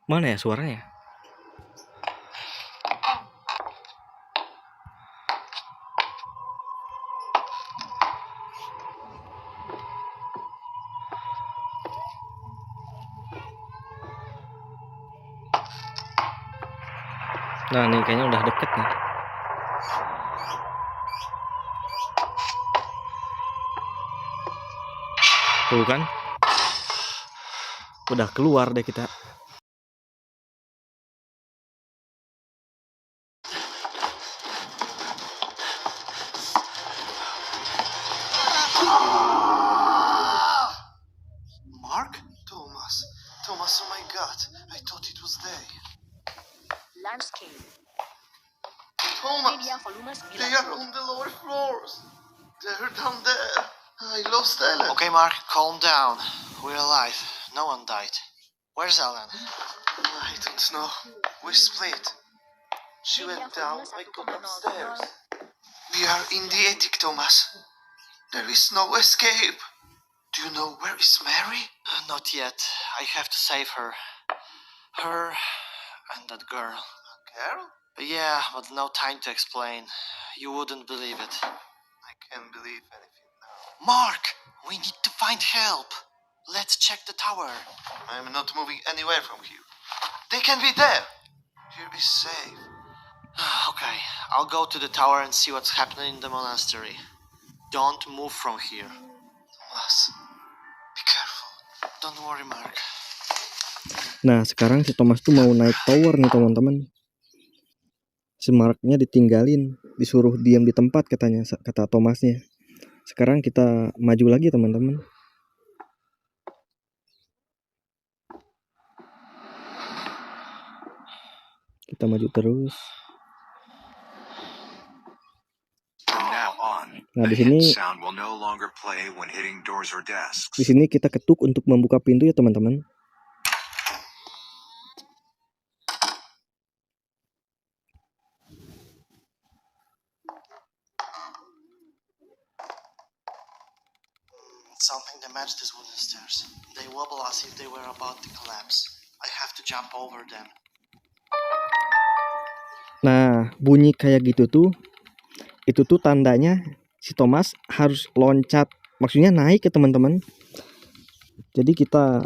Speaker 2: Mana ya suaranya? Nah nih kayaknya udah deket nih. Tuh kan, udah keluar deh kita.
Speaker 6: Mark? Thomas, oh my god. I thought it was they.
Speaker 7: Landscape.
Speaker 6: Thomas!
Speaker 7: Media volume 9.
Speaker 6: They are on the lower floors. They're down there. I lost Ellen.
Speaker 5: Okay, Mark, calm down. We're alive. No one died. Where's Ellen?
Speaker 6: I don't know. We split. She went down, I got upstairs. We are in the attic, Thomas. There is no escape. Do you know where is Mary?
Speaker 5: Not yet. I have to save her. Her and that girl.
Speaker 6: Carol?
Speaker 5: Yeah, but no time to explain. You wouldn't believe it.
Speaker 6: I can't believe anything now.
Speaker 5: Mark, we need to find help. Let's check the tower.
Speaker 6: I'm not moving anywhere from here. They can be there. Here is safe.
Speaker 5: Okay, I'll go to the tower and see what's happening in the monastery. Don't move from here.
Speaker 6: Thomas, be careful.
Speaker 5: Don't worry, Mark.
Speaker 2: Nah sekarang si Thomas tuh mau naik tower nih teman-teman. Si Marknya ditinggalin, disuruh diam di tempat katanya, kata Thomasnya. Sekarang kita maju lagi teman-teman. Kita maju terus.
Speaker 3: From now on,
Speaker 2: Nah
Speaker 3: the
Speaker 2: di sini,
Speaker 3: hit sound will no longer play when hitting doors or desks.
Speaker 2: di sini kita ketuk untuk membuka pintu ya teman-teman.
Speaker 5: Something damaged these wooden stairs. They wobble as if they were about to collapse. I have to jump over them.
Speaker 2: Nah bunyi kayak gitu tuh, itu tuh tandanya si Thomas harus loncat, maksudnya naik ya teman-teman. Jadi kita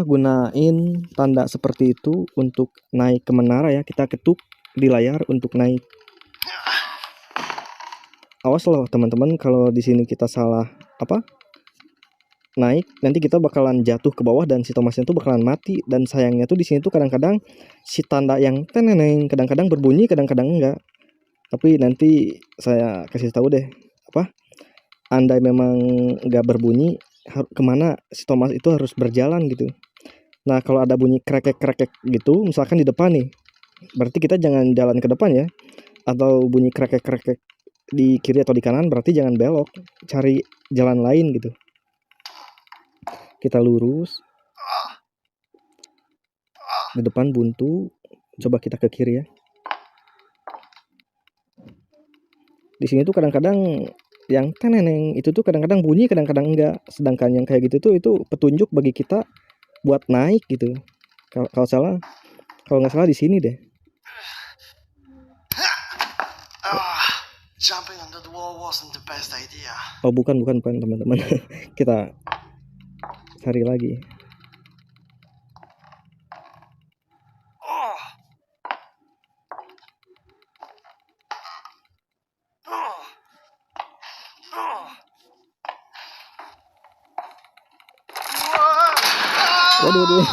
Speaker 2: gunain tanda seperti itu untuk naik ke menara ya. Kita ketuk di layar untuk naik. Awas loh teman-teman, kalau di sini kita salah naik, nanti kita bakalan jatuh ke bawah dan si Thomasnya tuh bakalan mati. Dan sayangnya tuh di sini tuh kadang-kadang si tanda yang teneneng kadang-kadang berbunyi, kadang-kadang enggak. Tapi nanti saya kasih tahu deh, andai memang enggak berbunyi, kemana si Thomas itu harus berjalan gitu. Nah kalau ada bunyi krekek gitu, misalkan di depan nih, berarti kita jangan jalan ke depan ya. Atau bunyi krekek di kiri atau di kanan, berarti jangan belok, cari jalan lain gitu. Kita lurus, di depan buntu, coba kita ke kiri ya. Di sini tuh kadang-kadang yang teneneng itu tuh kadang-kadang bunyi, kadang-kadang enggak. Sedangkan yang kayak gitu tuh itu petunjuk bagi kita buat naik gitu. Kalau nggak salah di sini deh.
Speaker 6: Jumping onto the wall wasn't the best idea.
Speaker 2: Oh bukan teman-teman. Kita cari lagi. Waduh.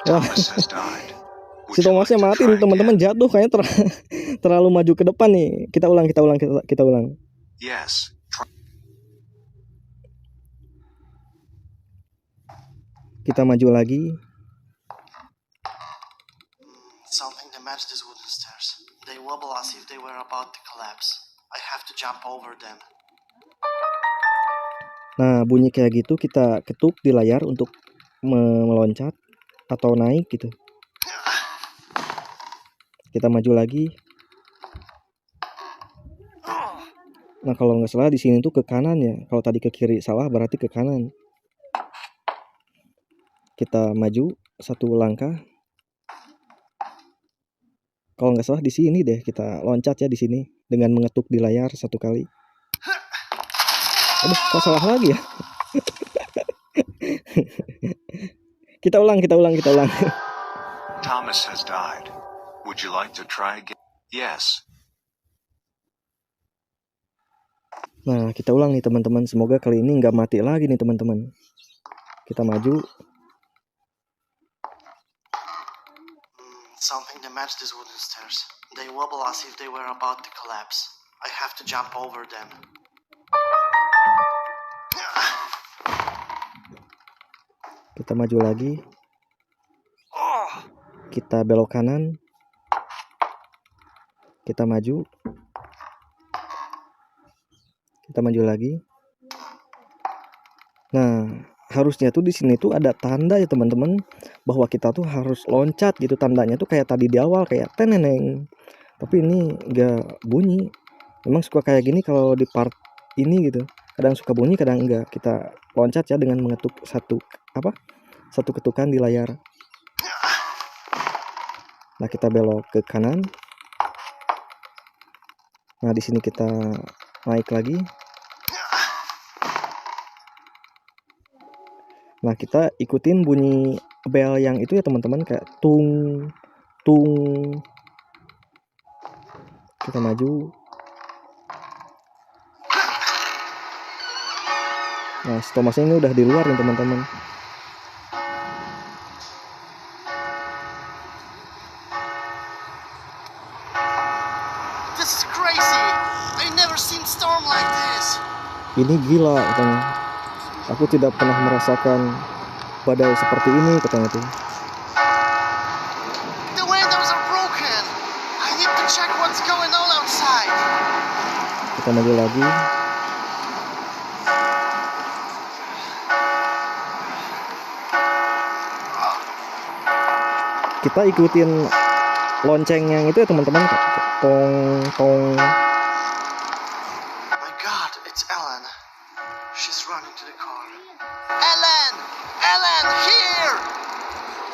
Speaker 3: Thomas has died. Would
Speaker 2: Si
Speaker 3: you like
Speaker 2: Thomasnya
Speaker 3: to
Speaker 2: mati
Speaker 3: try
Speaker 2: nih teman-teman,
Speaker 3: again?
Speaker 2: jatuh kayaknya terlalu maju ke depan nih. Kita ulang.
Speaker 3: Yes.
Speaker 2: Kita maju lagi.
Speaker 6: Something that matched these wooden stairs. They wobble as if they were about to collapse. I have to jump over them.
Speaker 2: Nah bunyi kayak gitu kita ketuk di layar untuk meloncat atau naik gitu. Kita maju lagi. Nah kalau nggak salah di sini tuh ke kanan ya. Kalau tadi ke kiri salah, berarti ke kanan. Kita maju satu langkah. Kalau nggak salah di sini deh, kita loncat ya di sini dengan mengetuk di layar satu kali. Aduh, kok salah lagi ya? Kita ulang.
Speaker 3: Thomas has died. Would you like to try again? Yes.
Speaker 2: Nah, kita ulang nih teman-teman. Semoga kali ini nggak mati lagi nih teman-teman. Kita maju.
Speaker 6: Something that matched these wooden stairs. They wobble as if they were about to collapse. I have to jump over them.
Speaker 2: Kita maju lagi. Kita belok kanan. Kita maju. Kita maju lagi. Nah, harusnya tuh di sini tuh ada tanda ya teman-teman, bahwa kita tuh harus loncat gitu. Tandanya tuh kayak tadi di awal, kayak teneneng. Tapi ini nggak bunyi. Memang suka kayak gini kalau di part ini gitu. Kadang suka bunyi, kadang enggak. Kita loncat ya dengan mengetuk satu ketukan di layar. Nah, kita belok ke kanan. Nah, di sini kita naik lagi. Nah, kita ikutin bunyi bel yang itu ya teman-teman, kayak tung. Kita maju. Nah, si Thomasnya ini udah di luar nih teman-teman.
Speaker 6: This is crazy. I never seen storm like this.
Speaker 2: Ini gila katanya. Aku tidak pernah merasakan badai seperti ini katanya tuh.
Speaker 6: The windows are broken. I need to check what's going on outside.
Speaker 2: Kita maju lagi. Kita ikutin lonceng yang itu ya teman-teman. Tong.
Speaker 6: My God, it's Ellen. She's running to the car. Ellen, here.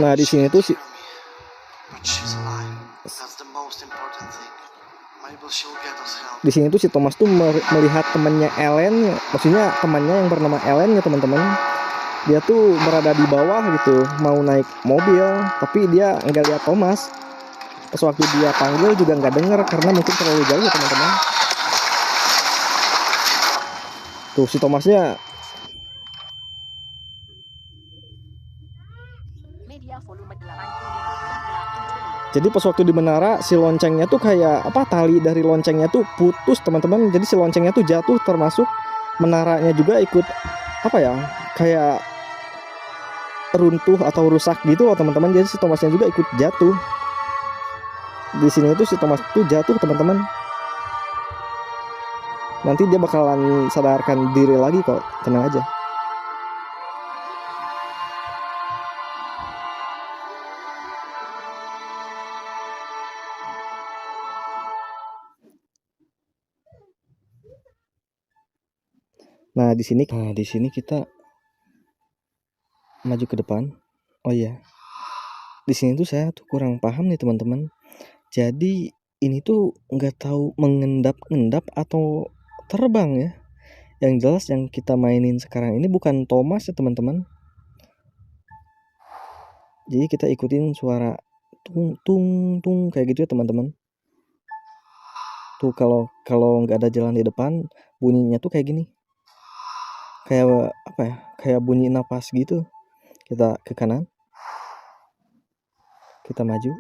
Speaker 2: Nah, di sini tuh
Speaker 6: But she's alive. That's the most important thing. Maybe she'll get us help.
Speaker 2: di sini tuh si Thomas tuh melihat temannya Ellen, maksudnya temannya yang bernama Ellen ya teman-teman. Dia tuh berada di bawah gitu, mau naik mobil, tapi dia nggak lihat Thomas. Pas waktu dia panggil juga nggak dengar karena mungkin terlalu jauh ya teman-teman. Tuh si Thomasnya.
Speaker 7: Media volume 80.
Speaker 2: Jadi pas waktu di menara si loncengnya tuh kayak apa, tali dari loncengnya tuh putus teman-teman. Jadi si loncengnya tuh jatuh, termasuk menaranya juga ikut apa ya, kayak runtuh atau rusak gitu loh teman-teman. Jadi si Thomasnya juga ikut jatuh. Di sini itu si Thomas tuh jatuh teman-teman. Nanti dia bakalan sadarkan diri lagi kok, tenang aja. Nah, di sini kita maju ke depan. Oh iya. Di sini tuh saya tuh kurang paham nih teman-teman. Jadi ini tuh nggak tahu mengendap-endap atau terbang ya. Yang jelas yang kita mainin sekarang ini bukan Thomas ya teman-teman. Jadi kita ikutin suara tung tung tung kayak gitu ya teman-teman. Tuh kalau nggak ada jalan di depan, bunyinya tuh kayak gini. Kayak apa ya? Kayak bunyi napas gitu. Kita ke kanan. Kita maju.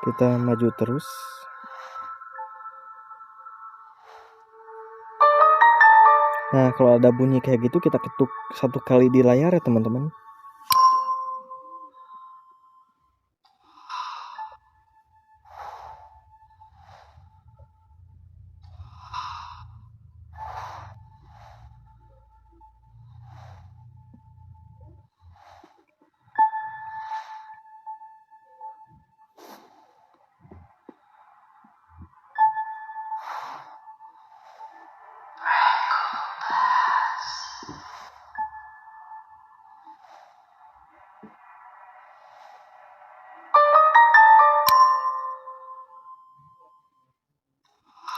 Speaker 2: Kita maju terus. Nah, kalau ada bunyi kayak gitu kita ketuk 1 kali di layar ya teman-teman.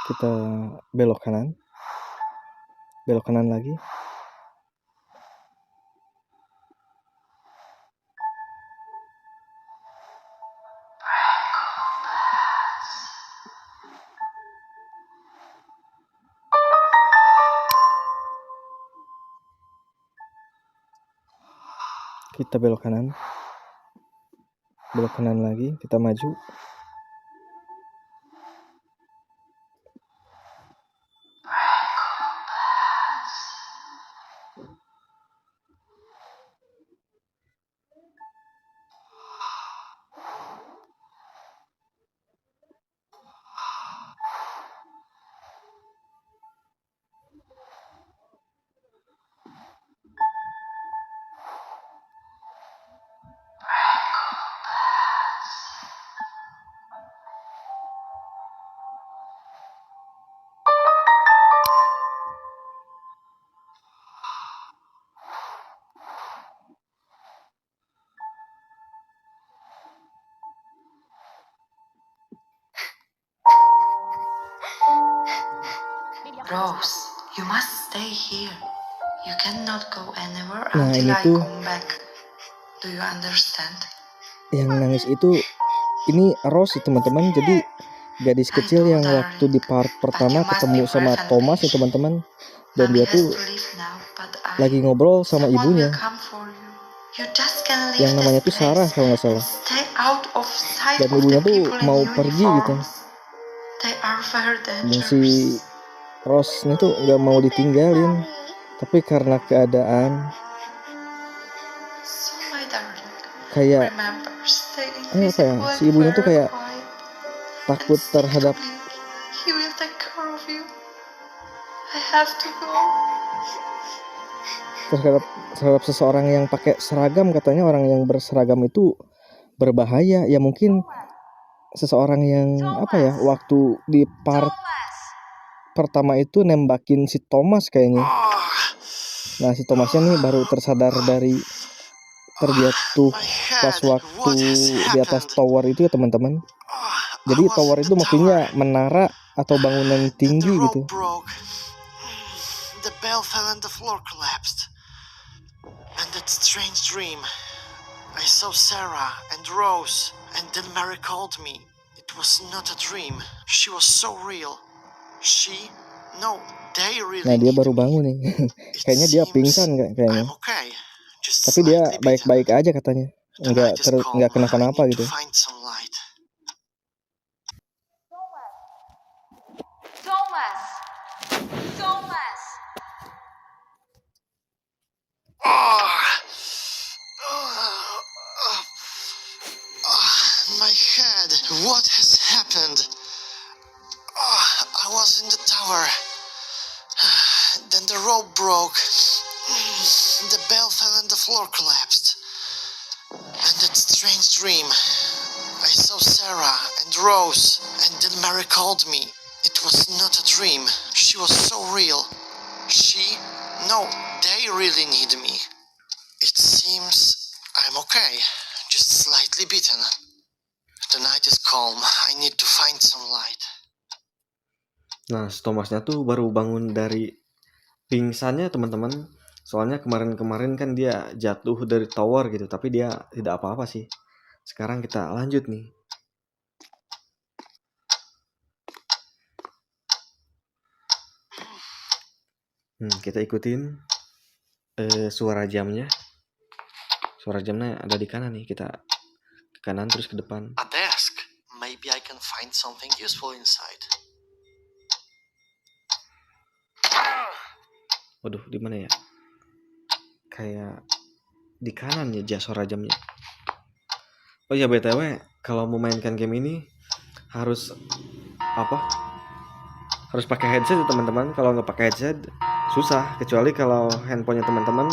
Speaker 2: Kita belok kanan lagi. Kita belok kanan lagi, kita maju.
Speaker 8: Rose, you must stay here. You cannot go anywhere
Speaker 2: Nah,
Speaker 8: until
Speaker 2: ini
Speaker 8: I
Speaker 2: tuh
Speaker 8: come back. Do you understand?
Speaker 2: yang nangis itu ini Rose teman-teman. Jadi gadis kecil yang waktu di part pertama ketemu sama Thomas ya teman-teman. Dan dia tuh lagi ngobrol sama ibunya yang namanya tuh Sarah kalau nggak salah. Dan ibunya tuh mau pergi gitu. Dan si Rose ini tuh nggak mau ditinggalin, tapi karena keadaan kayak apa ya, si ibunya tuh kayak takut terhadap seseorang yang pakai seragam. Katanya orang yang berseragam itu berbahaya. Ya mungkin seseorang yang apa ya, waktu di part pertama itu nembakin si Thomas kayaknya. Nah, si Thomasnya nih baru tersadar dari terjatuh pas waktu di atas tower itu ya teman-teman. Jadi tower itu maksudnya menara atau bangunan tinggi gitu.
Speaker 6: The bell fell and the floor collapsed. And that strange dream. I saw Sarah and Rose, and then Mary called me. It was not a dream. She was so real.
Speaker 2: Nah, dia baru bangun nih. Kayaknya dia pingsan kayaknya. Tapi dia baik-baik aja katanya. Enggak kenapa-napa gitu.
Speaker 1: Thomas!
Speaker 6: My head. What has happened? I was in the tower. Then the rope broke. The bell fell and the floor collapsed. And that strange dream. I saw Sarah and Rose, and then Mary called me. It was not a dream. She was so real. They really need me. It seems I'm okay. Just slightly beaten. The night is calm. I need to find some light.
Speaker 2: Nah, si Thomasnya tuh baru bangun dari pingsannya teman-teman. Soalnya kemarin-kemarin kan dia jatuh dari tower gitu, tapi dia tidak apa-apa sih. Sekarang kita lanjut nih. Kita ikutin suara jamnya. Suara jamnya ada di kanan nih. Kita ke kanan terus ke depan.
Speaker 6: A desk. Maybe I can find something useful inside.
Speaker 2: Waduh, di mana ya? Kayak di kanan ya suara jamnya. Oh ya, BTW, kalau mau mainkan game ini harus harus pakai headset ya teman-teman. Kalau nggak pakai headset susah, kecuali kalau handphonenya teman-teman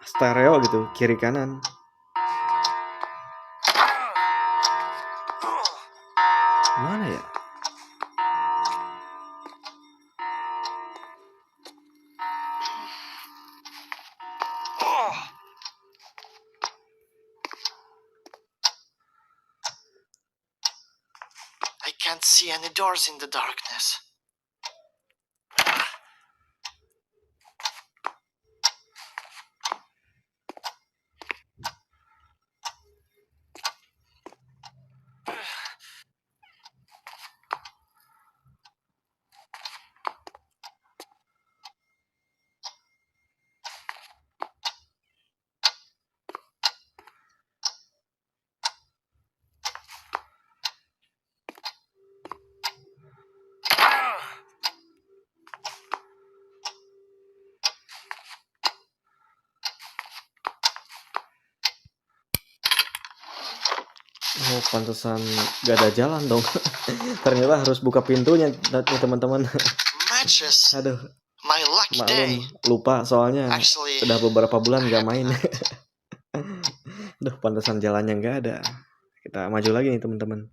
Speaker 2: stereo gitu, kiri kanan. Mana ya?
Speaker 6: I can't see any doors in the darkness.
Speaker 2: Oh, pantesan gak ada jalan dong. Ternyata harus buka pintunya teman-teman.
Speaker 6: Matches.
Speaker 2: Aduh,
Speaker 6: My lucky day.
Speaker 2: lupa soalnya
Speaker 6: Actually,
Speaker 2: udah beberapa bulan gak main. Aduh, pantesan jalannya gak ada. Kita maju lagi nih teman-teman.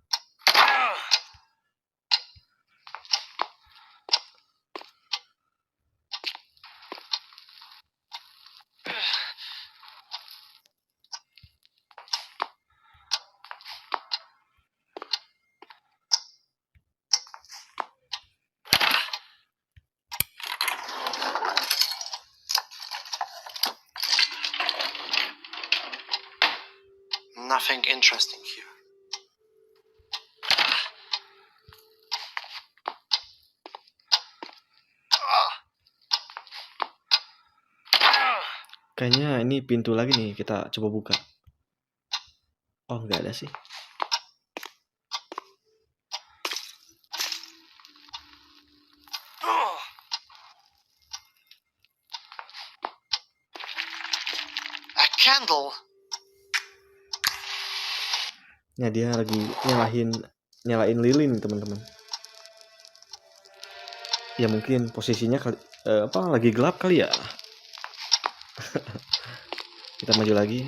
Speaker 6: nothing interesting here.
Speaker 2: Kayaknya ini pintu lagi nih, kita coba buka. Oh, nggak ada sih.
Speaker 6: A candle.
Speaker 2: Ya, dia lagi nyalain lilin, teman-teman. Ya mungkin posisinya lagi gelap kali ya. Kita maju lagi.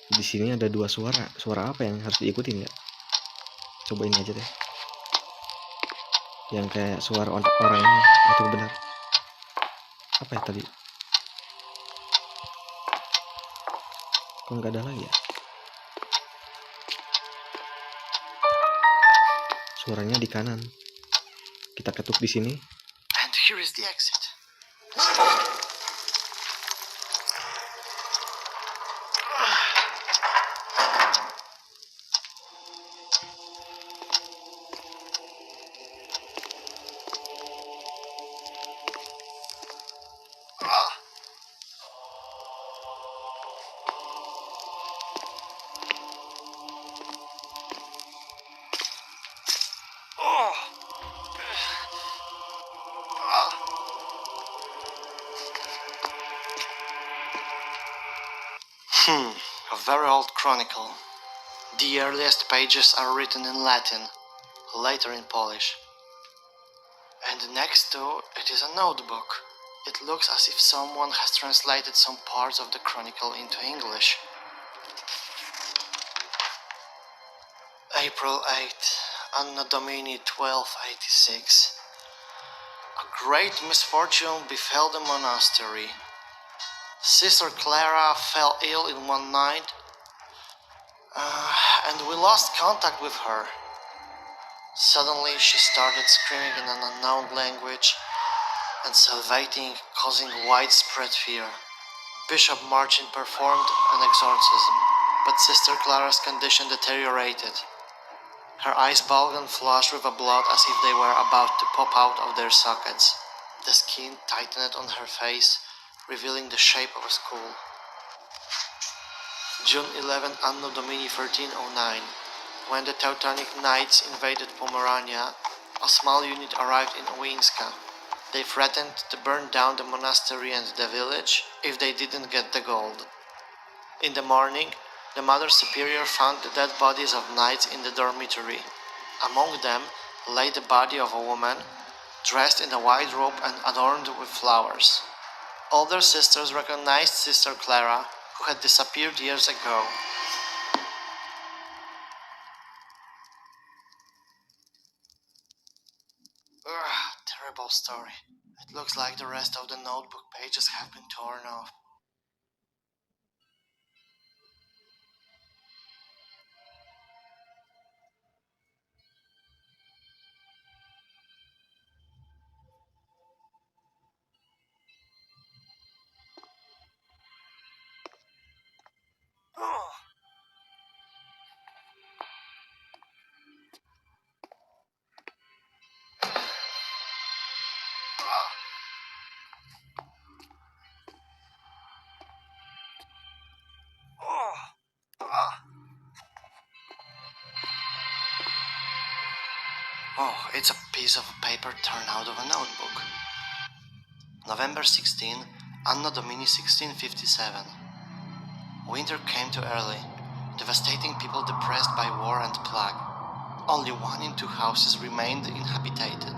Speaker 2: Di sini ada dua suara. Suara apa yang harus diikutin ya? cobain aja deh. Yang kayak suara orang ini itu benar. Apa ya tadi? Kok nggak ada lagi ya? Suaranya di kanan. Kita ketuk di sini.
Speaker 6: And here is the exit. A very old chronicle. The earliest pages are written in Latin, later in Polish. And next to it is a notebook. It looks as if someone has translated some parts of the chronicle into English. April 8, Anno Domini 1286. A great misfortune befell the monastery. Sister Clara fell ill in one night, and we lost contact with her. Suddenly she started screaming in an unknown language and salivating, causing widespread fear. Bishop Marcin performed an exorcism, but Sister Clara's condition deteriorated. Her eyes bulged and flushed with blood as if they were about to pop out of their sockets. The skin tightened on her face, revealing the shape of a skull. June 11, Anno Domini 1309. When the Teutonic Knights invaded Pomerania, a small unit arrived in Winska. They threatened to burn down the monastery and the village if they didn't get the gold. In the morning, the Mother Superior found the dead bodies of knights in the dormitory. Among them lay the body of a woman, dressed in a white robe and adorned with flowers. Older sisters recognized Sister Clara, who had disappeared years ago. Terrible story. It looks like the rest of the notebook pages have been torn off. Oh, it's a piece of paper torn out of a notebook. November 16, Anno Domini 1657. Winter came too early, devastating people depressed by war and plague. Only 1 in 2 houses remained inhabited.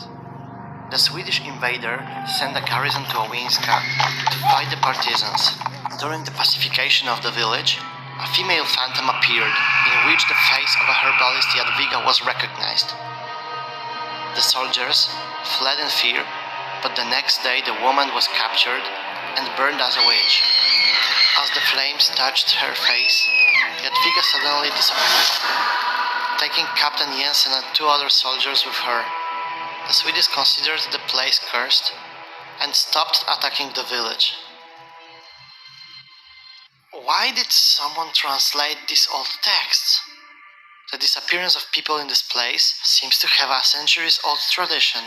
Speaker 6: The Swedish invader sent a garrison to Winska to fight the partisans. During the pacification of the village, a female phantom appeared, in which the face of a herbalist Jadwiga was recognized. The soldiers fled in fear, but the next day the woman was captured and burned as a witch. As the flames touched her face, Jadwiga suddenly disappeared, taking Captain Jensen and 2 other soldiers with her. The Swedes considered the place cursed and stopped attacking the village. Why did someone translate these old texts? The disappearance of people in this place seems to have a centuries-old tradition.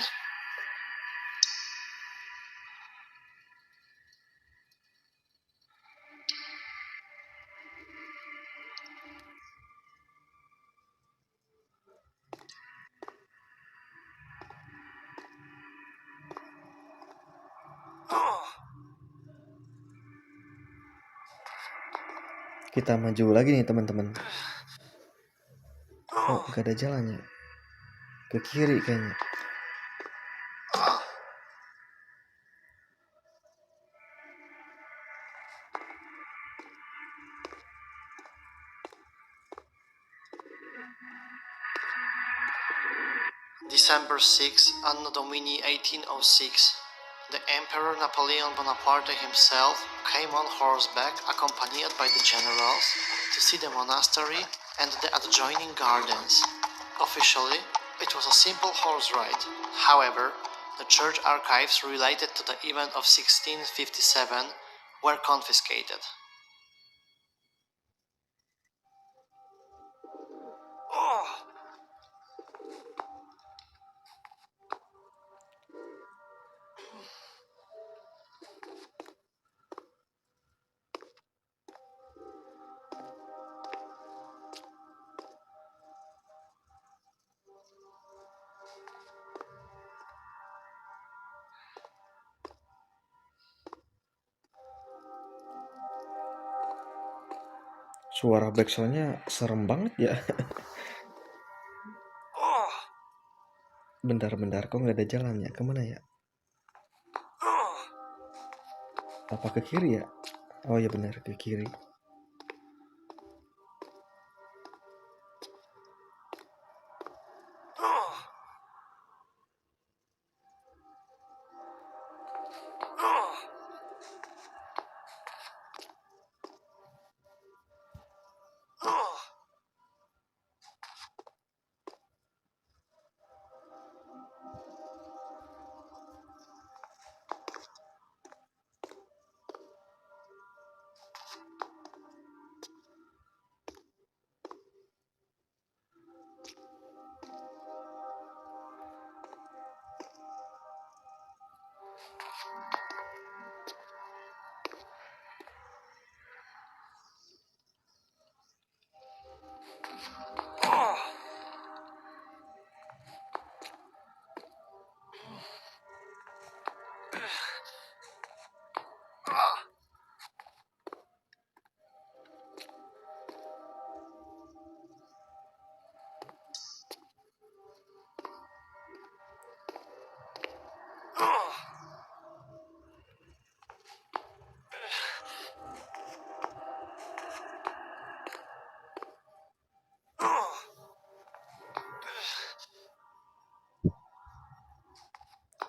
Speaker 2: Kita maju lagi nih teman-teman. Oh, gak ada jalannya. Ke kiri kayaknya.
Speaker 6: December 6, Anno Domini 1806, the Emperor Napoleon Bonaparte himself came on horseback accompanied by the generals to see the monastery and the adjoining gardens. Officially, it was a simple horse ride. However, the church archives related to the event of 1657 were confiscated.
Speaker 2: Suara backsoundnya serem banget ya. Bentar, kok nggak ada jalannya? Kemana ya? Apa ke kiri ya? Oh ya benar, ke kiri.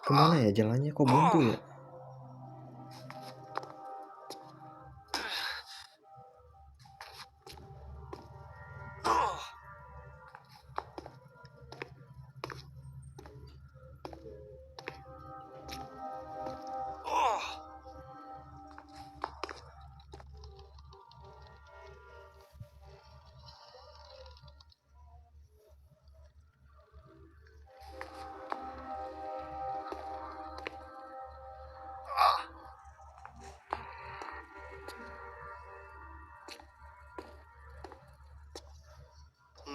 Speaker 2: Kemana ya jalannya, kok buntu ya?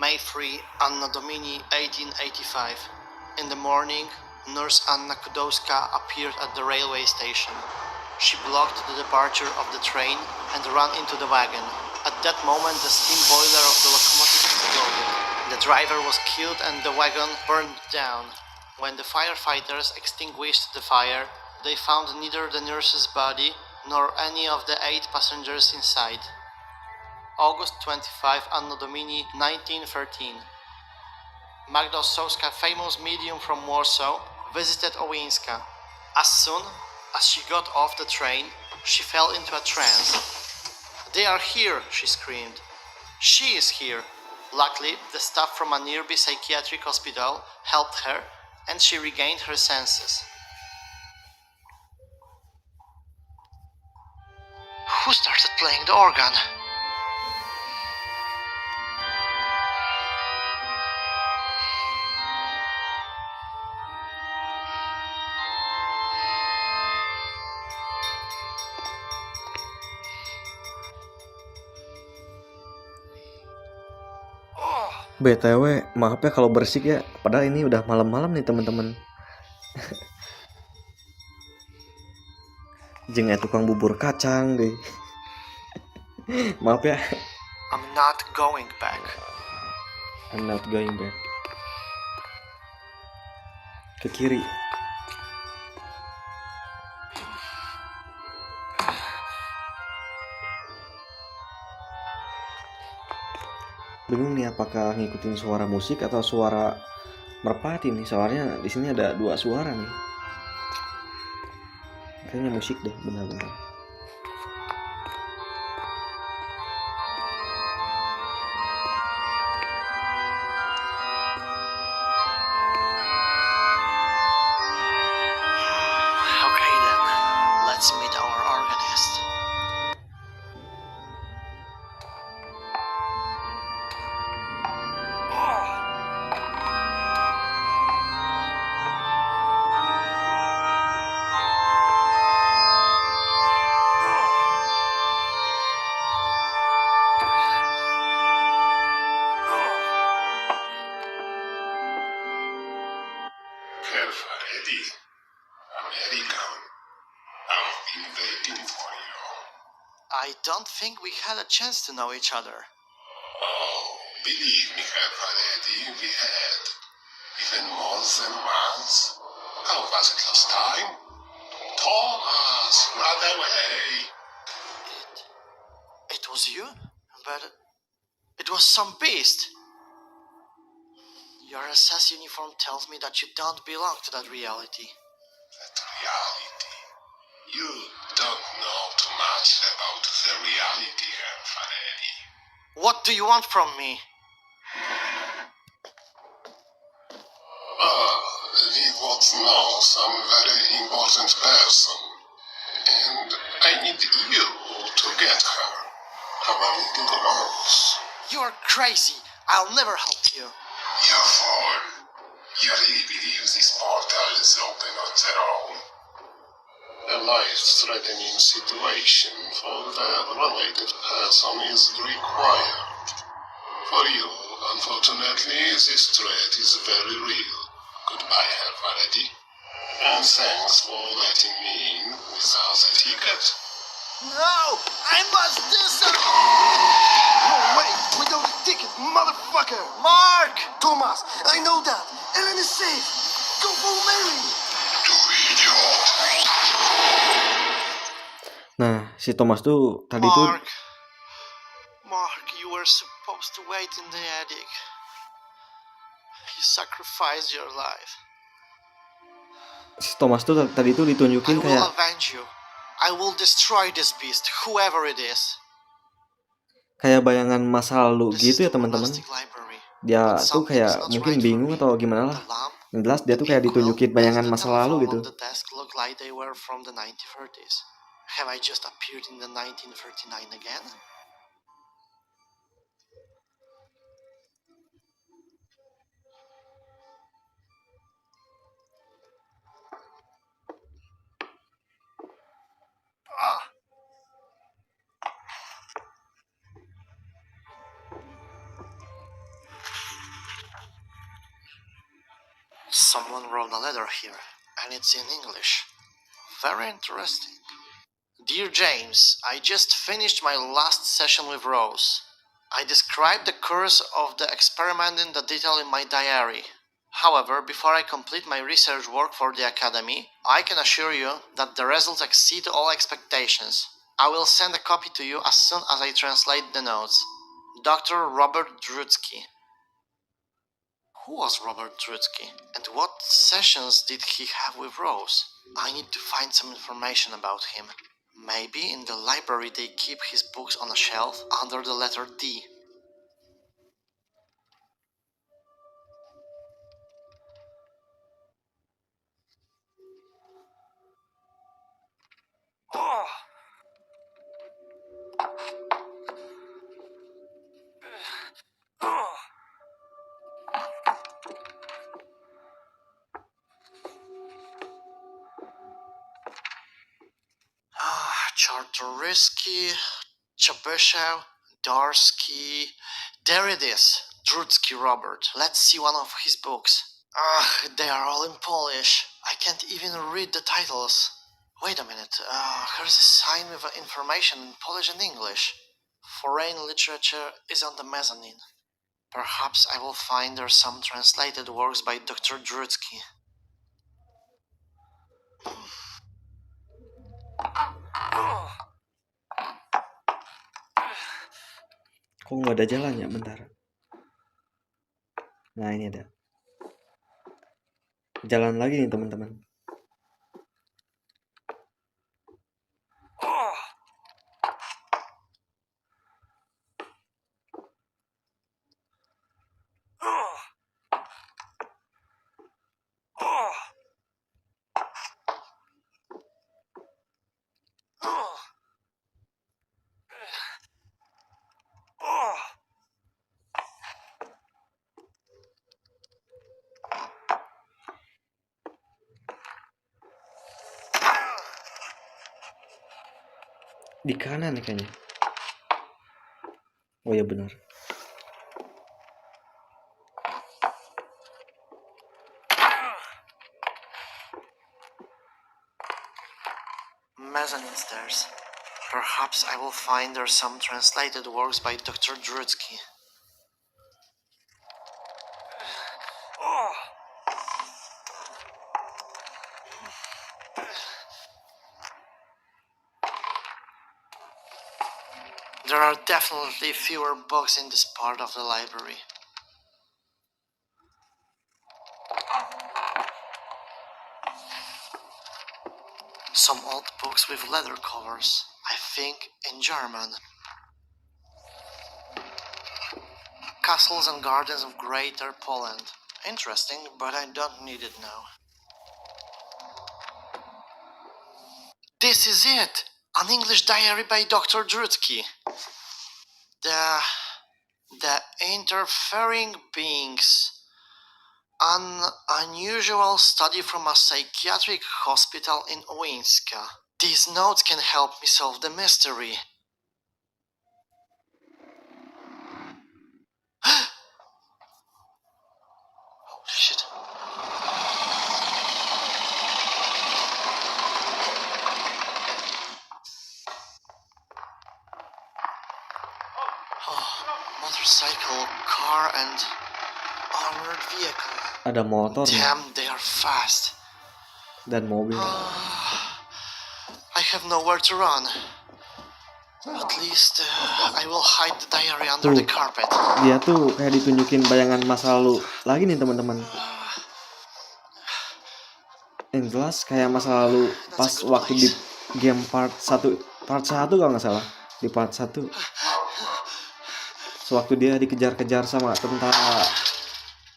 Speaker 6: May 3, Anno Domini 1885. In the morning, Nurse Anna Kudowska appeared at the railway station. She blocked the departure of the train and ran into the wagon. At that moment, the steam boiler of the locomotive exploded. The driver was killed and the wagon burned down. When the firefighters extinguished the fire, they found neither the nurse's body nor any of the 8 passengers inside. August 25, Anno Domini 1913. Magda Ossowska, famous medium from Warsaw, visited Owińska. As soon as she got off the train, she fell into a trance. "They are here," she screamed. "She is here." Luckily, the staff from a nearby psychiatric hospital helped her, and she regained her senses.
Speaker 5: Who started playing the organ?
Speaker 2: BTW, maaf ya kalau bersik ya, padahal ini udah malam-malam nih teman-teman. Jeung tukang bubur kacang deh. Maaf ya.
Speaker 6: I'm not going back.
Speaker 2: I'm not going back. Ke kiri. Bingung nih apakah ngikutin suara musik atau suara merpati nih, soalnya di sini ada 2 suara nih. Kayaknya musik deh, benar-benar.
Speaker 5: Okay then, let's meet our organist.
Speaker 4: Herr Freddy, America, I've been waiting for you.
Speaker 5: I don't think we had a chance to know each other.
Speaker 4: Oh, believe me, Herr Freddy, we had. Even more than once. How was it last time? Thomas, run away!
Speaker 5: It was you? But it was some beast. Your SS uniform tells me that you don't belong to that reality.
Speaker 4: That reality. You don't know too much about the reality, Herr Freddy.
Speaker 5: What do you want from me?
Speaker 4: We both know some very important person. And I need you to get her. Have a little rose.
Speaker 5: You're crazy. I'll never help you.
Speaker 4: You fool. You really believe this portal is open on their own? A life-threatening situation for the related person is required. For you, unfortunately, this threat is very real. Goodbye, Herr Faraday. And thanks for letting me in without a ticket.
Speaker 5: No! I must do something!
Speaker 6: No, wait, without a ticket, motherfucker!
Speaker 5: Mark!
Speaker 6: Thomas, I know that. Ellen is safe. Go for Mary.
Speaker 4: You idiot!
Speaker 2: Nah, si Thomas tuh tadi tuh
Speaker 5: Mark, you were supposed to wait in the attic. You sacrificed your life.
Speaker 2: tadi tuh
Speaker 5: I
Speaker 2: ditunjukin
Speaker 5: will
Speaker 2: kayak
Speaker 5: avenge you. I will destroy this beast, whoever it is.
Speaker 2: bayangan masa lalu
Speaker 5: This is
Speaker 2: gitu ya
Speaker 5: the
Speaker 2: teman-teman.
Speaker 5: monastic library.
Speaker 2: Dia
Speaker 5: But
Speaker 2: tuh
Speaker 5: something's
Speaker 2: kayak
Speaker 5: not
Speaker 2: mungkin
Speaker 5: right for
Speaker 2: bingung
Speaker 5: me.
Speaker 2: atau gimana lah.
Speaker 5: The lamp,
Speaker 2: Yang jelas dia
Speaker 5: the
Speaker 2: tuh kayak
Speaker 5: big quill,
Speaker 2: ditunjukin
Speaker 5: and
Speaker 2: bayangan
Speaker 5: the
Speaker 2: masa lalu
Speaker 5: telephone
Speaker 2: gitu.
Speaker 5: on the desk look like they were from the 1930s. Have I just appeared in the 1939 again? Someone wrote a letter here, and it's in English. Very interesting. Dear James, I just finished my last session with Rose. I described the course of the experiment in the detail in my diary. However, before I complete my research work for the Academy, I can assure you that the results exceed all expectations. I will send a copy to you as soon as I translate the notes. Dr. Robert Drutsky. Who was Robert Drutsky? And what sessions did he have with Rose? I need to find some information about him. Maybe in the library they keep his books on a shelf under the letter D. Czartoryski, Chebyshev, Darsky. There it is. Drutsky Robert. Let's see one of his books. They are all in Polish. I can't even read the titles. Wait a minute. Here's a sign with information in Polish and English. Foreign literature is on the mezzanine. Perhaps I will find there some translated works by Dr. Drutsky.
Speaker 2: Kok nggak ada jalannya? Bentar. Nah, ini ada. Jalan lagi nih teman-teman. Di kanan nih kayaknya. Oh ya benar.
Speaker 5: Mezzanine stairs. Perhaps I will find there some translated works by Dr. Drutsky. There are definitely fewer books in this part of the library. Some old books with leather covers, I think in German. Castles and Gardens of Greater Poland. Interesting, but I don't need it now. This is it! An English diary by Dr. Drutsky. The Interfering Beings. An unusual study from a psychiatric hospital in Winska. These notes can help me solve the mystery. Holy shit. Motorcycle, car, and armored vehicle.
Speaker 2: Ada motor nih,
Speaker 5: Damn, they are fast.
Speaker 2: dan mobil.
Speaker 5: I have nowhere to run. At least I will hide the diary under the carpet.
Speaker 2: Dia tuh kayak ditunjukin bayangan masa lalu lagi nih teman-teman. Yang jelas kayak masa lalu pas waktu di game part 1 kalau nggak salah. Di part 1 sewaktu dia dikejar-kejar sama tentara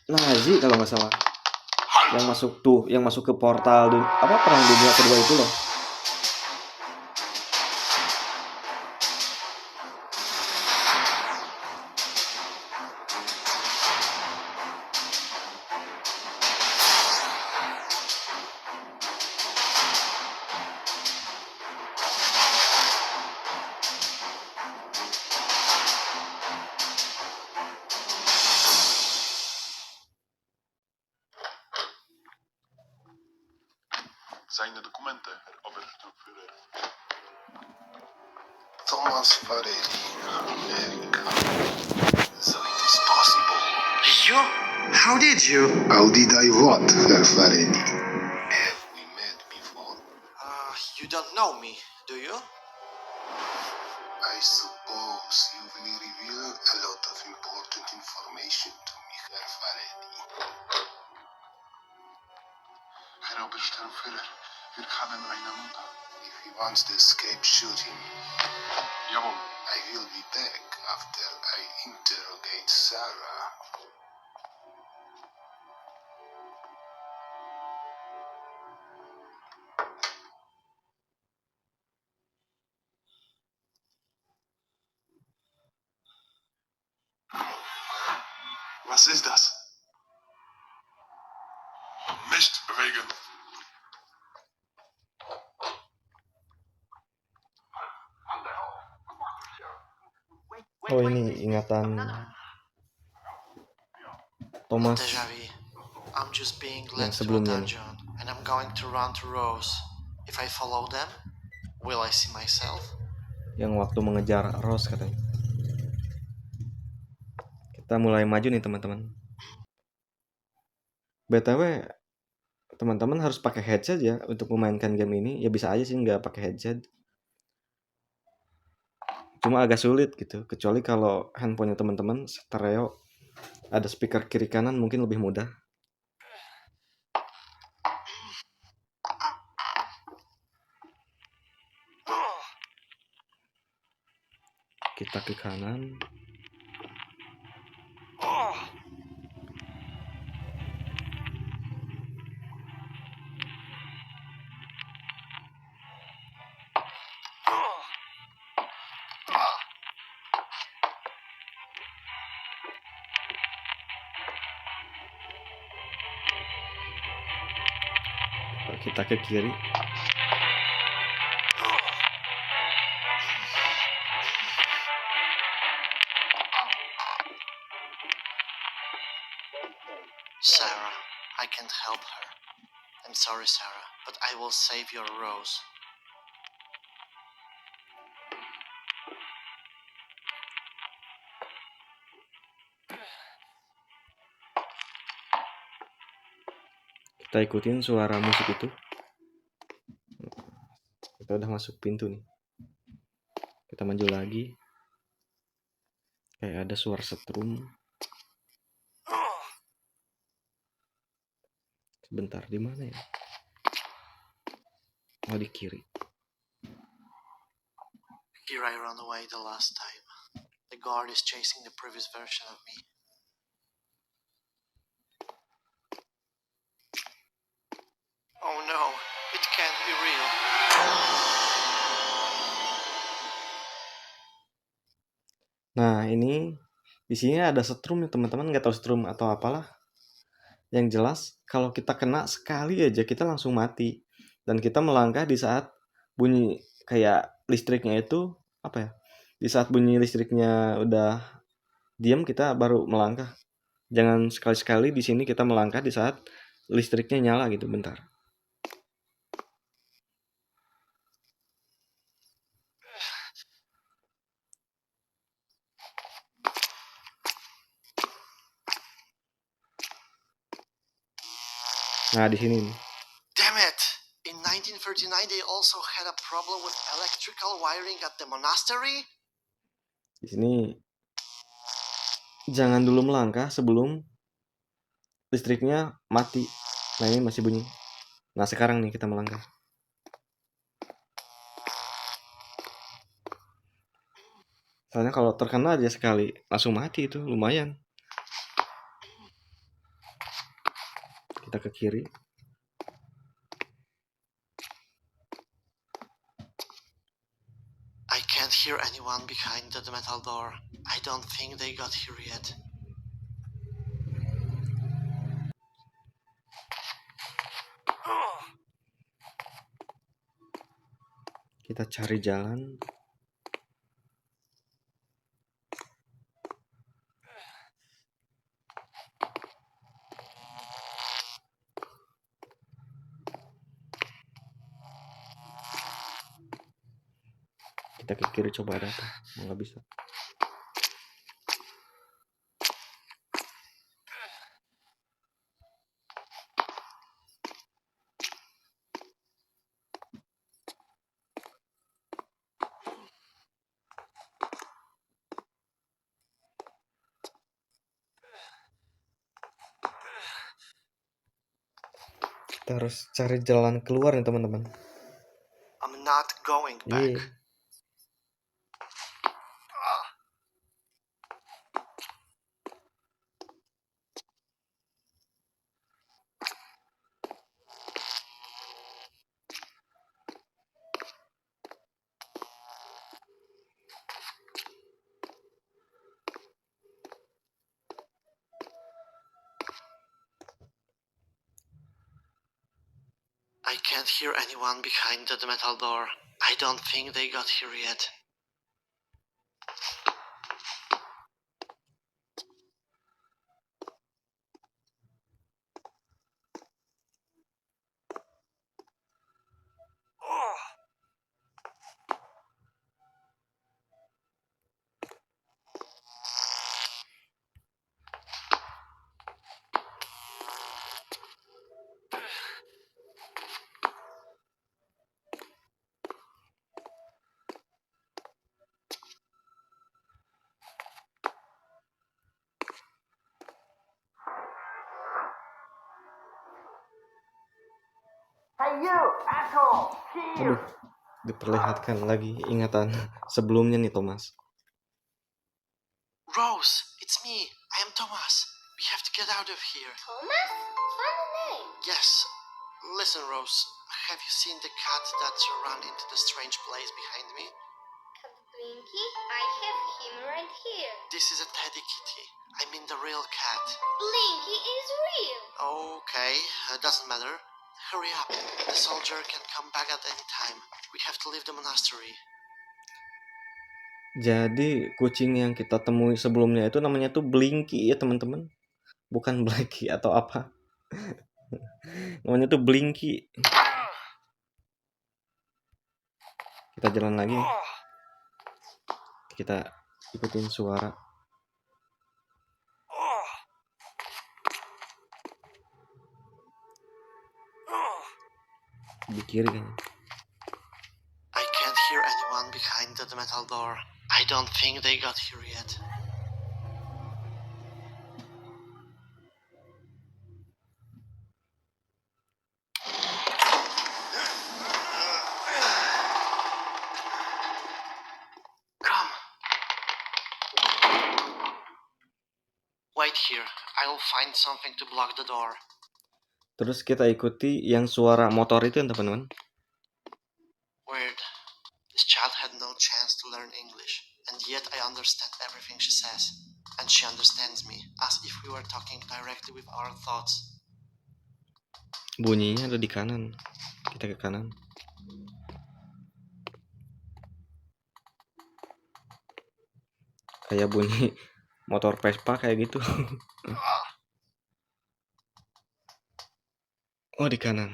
Speaker 2: Nazi kalau nggak salah, yang masuk ke portal perang dunia kedua itu loh.
Speaker 4: Zijn de documenten erover, Führer? Thomas Farelli, America. So it is possible.
Speaker 5: You? How did you?
Speaker 4: How did I what, Herr Farelli? Have we met before?
Speaker 5: You don't know me, do you?
Speaker 4: I suppose you will reveal a lot of important information to me, Herr Farelli. Herr Obersturmführer, wir haben einen Mann. If he wants to escape, shoot him. Jawohl. I will be back after I interrogate Sarah. Was ist das? Nicht bewegen.
Speaker 2: Oh ini ingatan Thomas
Speaker 5: Deja vu. I'm just being
Speaker 2: yang
Speaker 5: led to a
Speaker 2: sebelumnya nih.
Speaker 5: dungeon, and I'm going to run to Rose. If I follow them, will I see myself?
Speaker 2: Yang waktu mengejar Rose katanya. Kita mulai maju nih teman-teman. BTW teman-teman harus pakai headset ya untuk memainkan game ini. Ya bisa aja sih nggak pakai headset. Cuma agak sulit gitu. Kecuali kalau handphonenya teman-teman stereo, ada speaker kiri kanan mungkin lebih mudah. Kita ke kanan. Kita ke kiri.
Speaker 5: Sarah, I can't help her. I'm sorry, Sarah, but I will save your Rose.
Speaker 2: Kita ikutin suara musik itu. Kita udah masuk pintu nih. Kita maju lagi. Kayak ada suara setrum. Sebentar, di mana ya? Oh, di kiri.
Speaker 5: Here I ran away the last time. The guard is chasing the previous version of me. Oh no, it can't be real.
Speaker 2: Nah, ini di sini ada setrum nih teman-teman, nggak tahu setrum atau apalah. Yang jelas kalau kita kena sekali aja kita langsung mati. Dan kita melangkah di saat bunyi kayak listriknya itu apa ya? Di saat bunyi listriknya udah diam kita baru melangkah. Jangan sekali-sekali di sini kita melangkah di saat listriknya nyala gitu, bentar. Nah, di sini nih.
Speaker 5: Damn it! In 1939 they also had a problem with electrical wiring at the monastery?
Speaker 2: Di sini jangan dulu melangkah sebelum listriknya mati. Nah, ini masih bunyi. Nah, sekarang nih kita melangkah. Soalnya kalau terkena aja sekali langsung mati itu lumayan. Kita ke kiri.
Speaker 5: I can't hear anyone behind the metal door. I don't think they got here yet.
Speaker 2: Kita cari jalan. Kita ke kiri coba ada apa. Nggak bisa. Kita harus cari jalan keluar nih teman-teman.
Speaker 5: I'm not going back.
Speaker 2: Iya.
Speaker 5: I can't hear anyone behind the metal door. I don't think they got here yet.
Speaker 2: Aduh, diperlihatkan lagi ingatan sebelumnya nih Thomas.
Speaker 5: Rose, it's me. I am Thomas. We have to get out of here.
Speaker 9: Thomas? Funny name.
Speaker 5: Yes. Listen, Rose. Have you seen the cat that ran into the strange place behind me?
Speaker 9: Cat Blinky? I have him right here.
Speaker 5: This is a teddy kitty. I mean the real cat.
Speaker 9: Blinky is real.
Speaker 5: Okay, doesn't matter. Hurry up. The soldier can come back at any time. We have to leave the monastery.
Speaker 2: Jadi kucing yang kita temui sebelumnya itu namanya tuh Blinky ya teman-teman, bukan Blacky atau apa. Namanya tuh Blinky. Kita jalan lagi. Kita ikutin suara. Di kiri kan.
Speaker 5: I can't hear anyone behind the metal door. I don't think they got here yet. Come. Wait here. I will find something to block the door.
Speaker 2: Terus kita ikuti yang suara motor itu ya teman-teman.
Speaker 5: Weird. This child had no chance to learn English, and yet I understand everything she says. And she understands me, as if we were talking directly with our thoughts.
Speaker 2: Bunyinya ada di kanan. Kita ke kanan. Kayak bunyi motor Vespa kayak gitu. Oh, di kanan.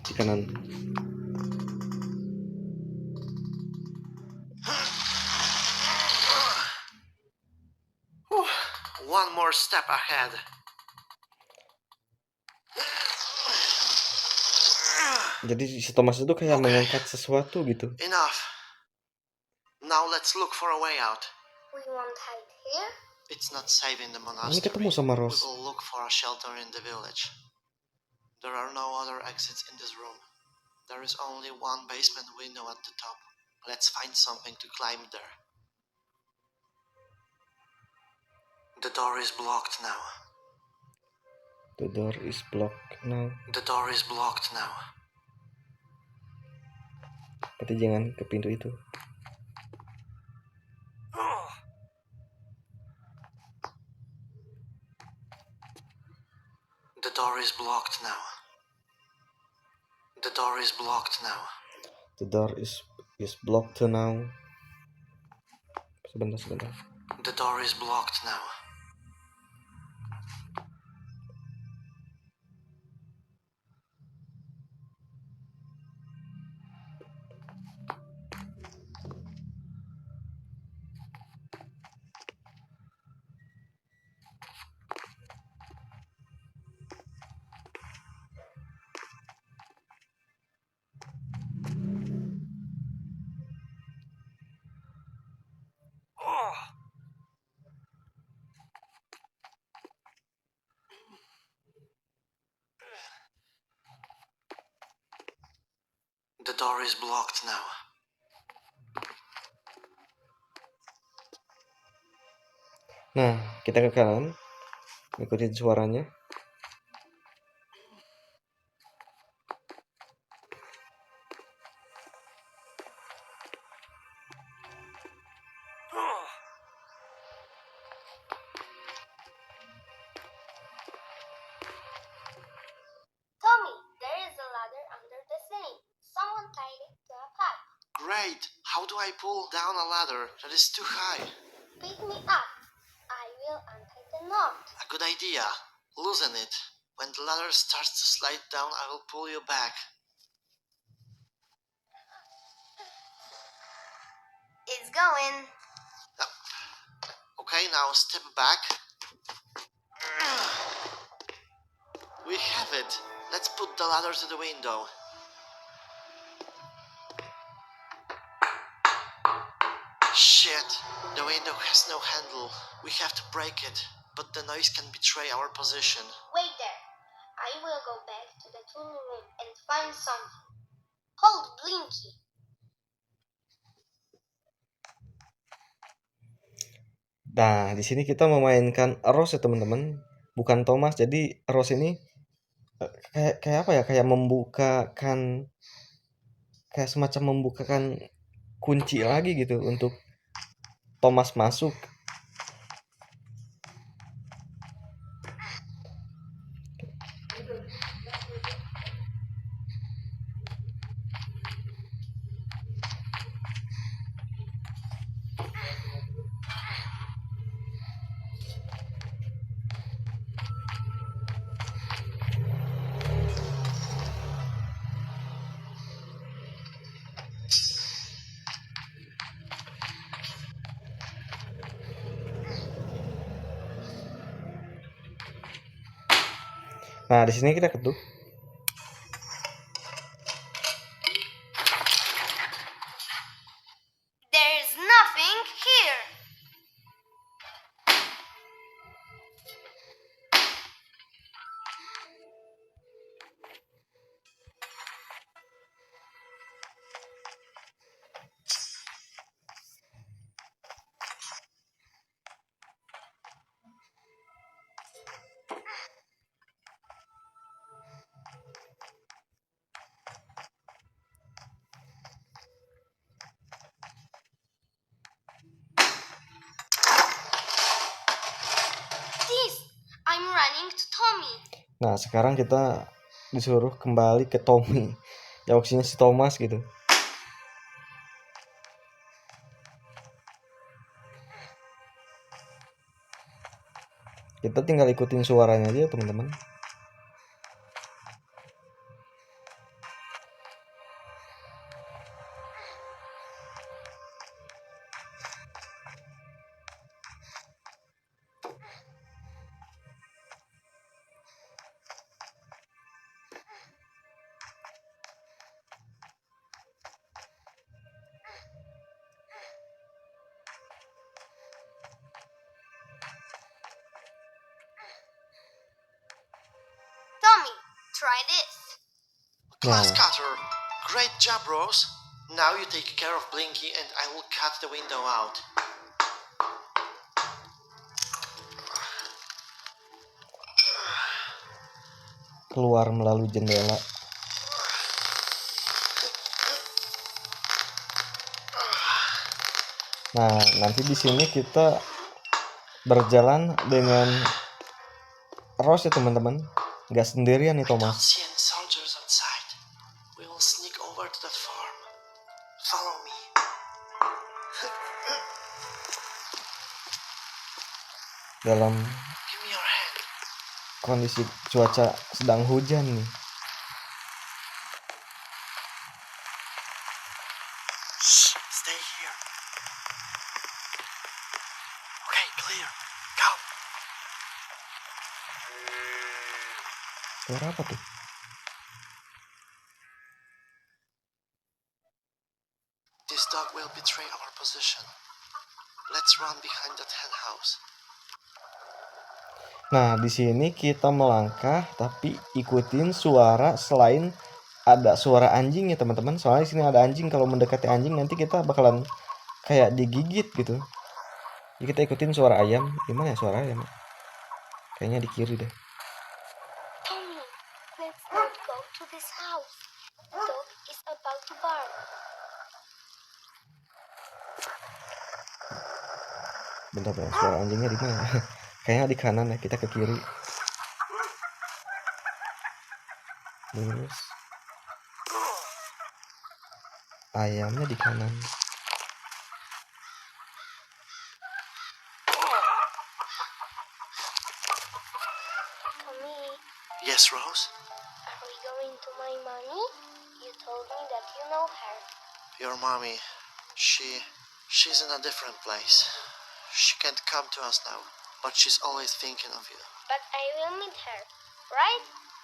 Speaker 2: Di kanan.
Speaker 5: One more step ahead.
Speaker 2: Jadi si Thomas itu kayak mengangkat sesuatu gitu.
Speaker 5: Enough. Now let's look for a way out.
Speaker 9: We won't hide here.
Speaker 5: It's not safe in the
Speaker 2: Ini
Speaker 5: monastery.
Speaker 2: ketemu sama
Speaker 5: We
Speaker 2: Rose.
Speaker 5: will look for a shelter in the village. There are no other exits in this room. There is only one basement window at the top. Let's find something to climb there. The door is blocked now.
Speaker 2: The door is blocked now.
Speaker 5: The door is blocked now.
Speaker 2: Berarti jangan ke pintu itu.
Speaker 5: The door is blocked now. The door is blocked now.
Speaker 2: The door is blocked now. Sebentar.
Speaker 5: The door is blocked now. The door is blocked now.
Speaker 2: Nah, kita ke kanan. Ikutin suaranya.
Speaker 9: Tommy, there is a ladder under the sink. Someone tied it to a pipe.
Speaker 5: Great! How do I pull down a ladder that is too high?
Speaker 9: Pick me up. I will untie the knot.
Speaker 5: A good idea. Loosen it. When the ladder starts to slide down, I will pull you back.
Speaker 9: It's going.
Speaker 5: Okay, now step back. We have it. Let's put the ladder to the window. Shit, the window has no handle. We have to break it, but the noise can betray our position.
Speaker 9: Wait there. I will go back to the tool room and find something. Hold Blinky.
Speaker 2: Nah, di sini kita memainkan Rose ya teman-teman, bukan Thomas. Jadi Rose ini kayak apa ya? Kayak semacam membukakan kunci lagi gitu untuk Thomas masuk. Nah, di sini kita ketuk.
Speaker 9: There's nothing here. This, I'm running to Tommy.
Speaker 2: Nah, sekarang kita disuruh kembali ke Tommy. Ya opsinya si Thomas gitu. Kita tinggal ikutin suaranya aja teman-teman.
Speaker 9: Tommy, try this.
Speaker 5: Glass
Speaker 2: Nah.
Speaker 5: cutter. Great job, Rose. Now you take care of Blinky and I will cut the window out.
Speaker 2: Keluar melalui jendela. Nah, nanti di sini kita berjalan dengan Rose ya teman-teman. Nggak sendirian nih
Speaker 5: I don't
Speaker 2: Thomas.
Speaker 5: see any soldiers outside. We will sneak over to that farm. Follow me.
Speaker 2: Dalam
Speaker 5: Give me your hand.
Speaker 2: kondisi cuaca sedang hujan nih.
Speaker 5: Shh, stay here. Okay, clear. Go.
Speaker 2: Suara apa tuh?
Speaker 5: This dog will betray our position. Let's run behind that hen house.
Speaker 2: Nah, di sini kita melangkah tapi ikutin suara selain ada suara anjing ya teman-teman. Soalnya di sini ada anjing, kalau mendekati anjing nanti kita bakalan kayak digigit gitu. Jadi kita ikutin suara ayam. Gimana ya suara ayam? Kayaknya di kiri deh.
Speaker 9: Tommy, let's not go to this house. Dog is about to bark.
Speaker 2: Bentar, suara anjingnya di mana? Kayaknya di kanan ya, kita ke kiri. Terus ayamnya di kanan.
Speaker 9: Tommy,
Speaker 5: Yes, Rose?
Speaker 9: are we going to my mommy? You told me that you know her.
Speaker 5: Your mommy, she's in a different place. She can't come to us now, but she's always thinking of you.
Speaker 9: But I will meet her, right?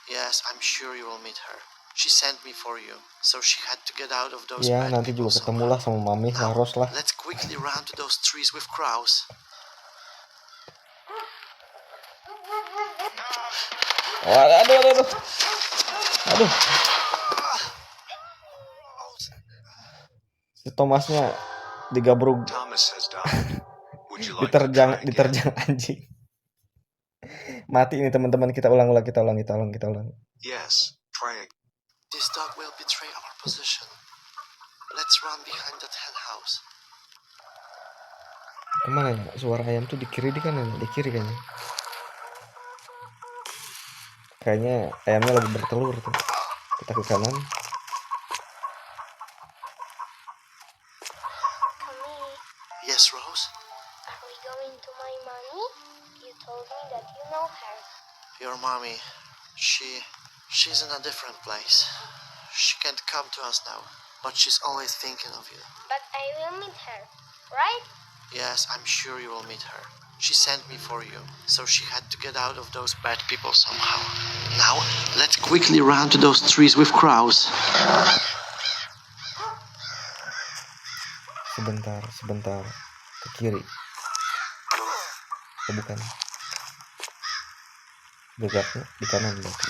Speaker 5: Yes, I'm sure you will meet her. She sent me for you, so she had to get out of those
Speaker 2: Ya,
Speaker 5: bad
Speaker 2: nanti
Speaker 5: people
Speaker 2: juga ketemu
Speaker 5: somehow.
Speaker 2: lah sama Mami
Speaker 5: Now,
Speaker 2: Laros lah.
Speaker 5: let's quickly run to those trees with crows.
Speaker 2: Aduh. Aduh. Si Thomasnya digabruk.
Speaker 3: Thomas has died. Would you like to try
Speaker 2: diterjang anjing. Mati ini teman-teman, kita ulang.
Speaker 3: Yes, try again.
Speaker 5: This dog will betray our position. Let's run behind that hen house.
Speaker 2: Kemana ya? Suara ayam tuh di kiri di kanan, di kiri kayaknya. Kayaknya ayamnya lagi bertelur tuh. Kita ke kanan.
Speaker 9: Camille,
Speaker 5: Yes, Rose?
Speaker 9: are we going to my mommy? You told me that you know her.
Speaker 5: Your mommy, she's in a different place. She can't come to us now, but she's always thinking of you.
Speaker 9: But I will meet her, right?
Speaker 5: Yes, I'm sure you will meet her. She sent me for you, so she had to get out of those bad people somehow. Now, let's quickly run to those trees with crows.
Speaker 2: Sebentar. Ke kiri. Oh, bukan. Geraknya di kanan berarti.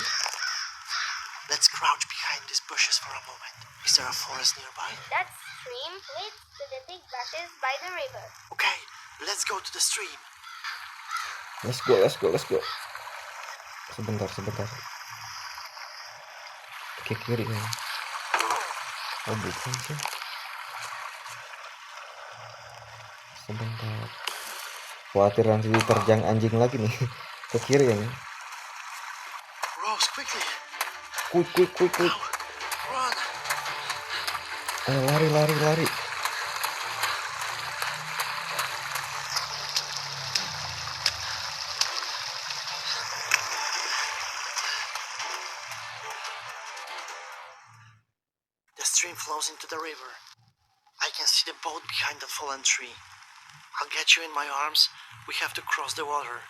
Speaker 5: Let's crouch behind these bushes for a moment. Is there a forest nearby?
Speaker 9: That stream leads to the thick bushes by the river.
Speaker 5: Okay, let's go to the stream.
Speaker 2: Let's go. Sebentar. Ke kiri kan. Oh, bukan sih. Sebentar. Khawatir nanti diterjang anjing lagi nih. Ke kiri kan.
Speaker 5: Rose, quickly.
Speaker 2: Quick.
Speaker 5: Run.
Speaker 2: Ayo lari.
Speaker 5: The stream flows into the river. I can see the boat behind the fallen tree. I'll get you in my arms. We have to cross the water.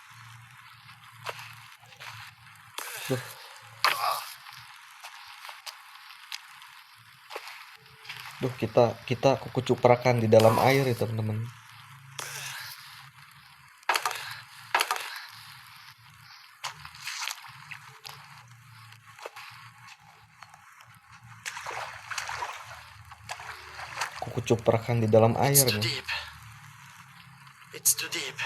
Speaker 2: Duh, kita kucuprakan di dalam air ya teman-teman. Kucuprakan di dalam air
Speaker 5: It's too
Speaker 2: nih.
Speaker 5: deep. It's too deep.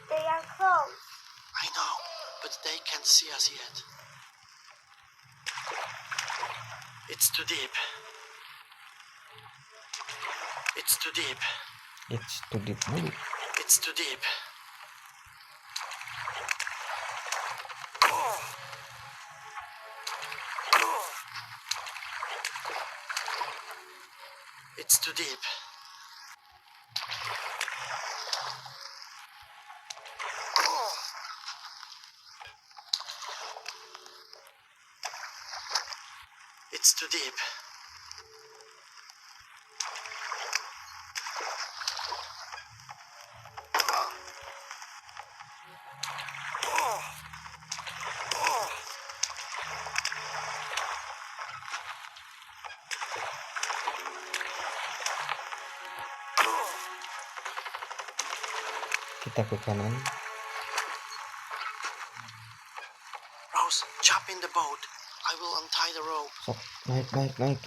Speaker 9: They are close.
Speaker 5: I know, but they can't see us yet. It's too deep. It's too deep.
Speaker 2: It's too deep mulu.
Speaker 5: It's too deep. It's too deep. It's too deep.
Speaker 2: Kita ke kanan.
Speaker 5: Rose, jump in the boat. I will untie the rope.
Speaker 2: Sok, naik.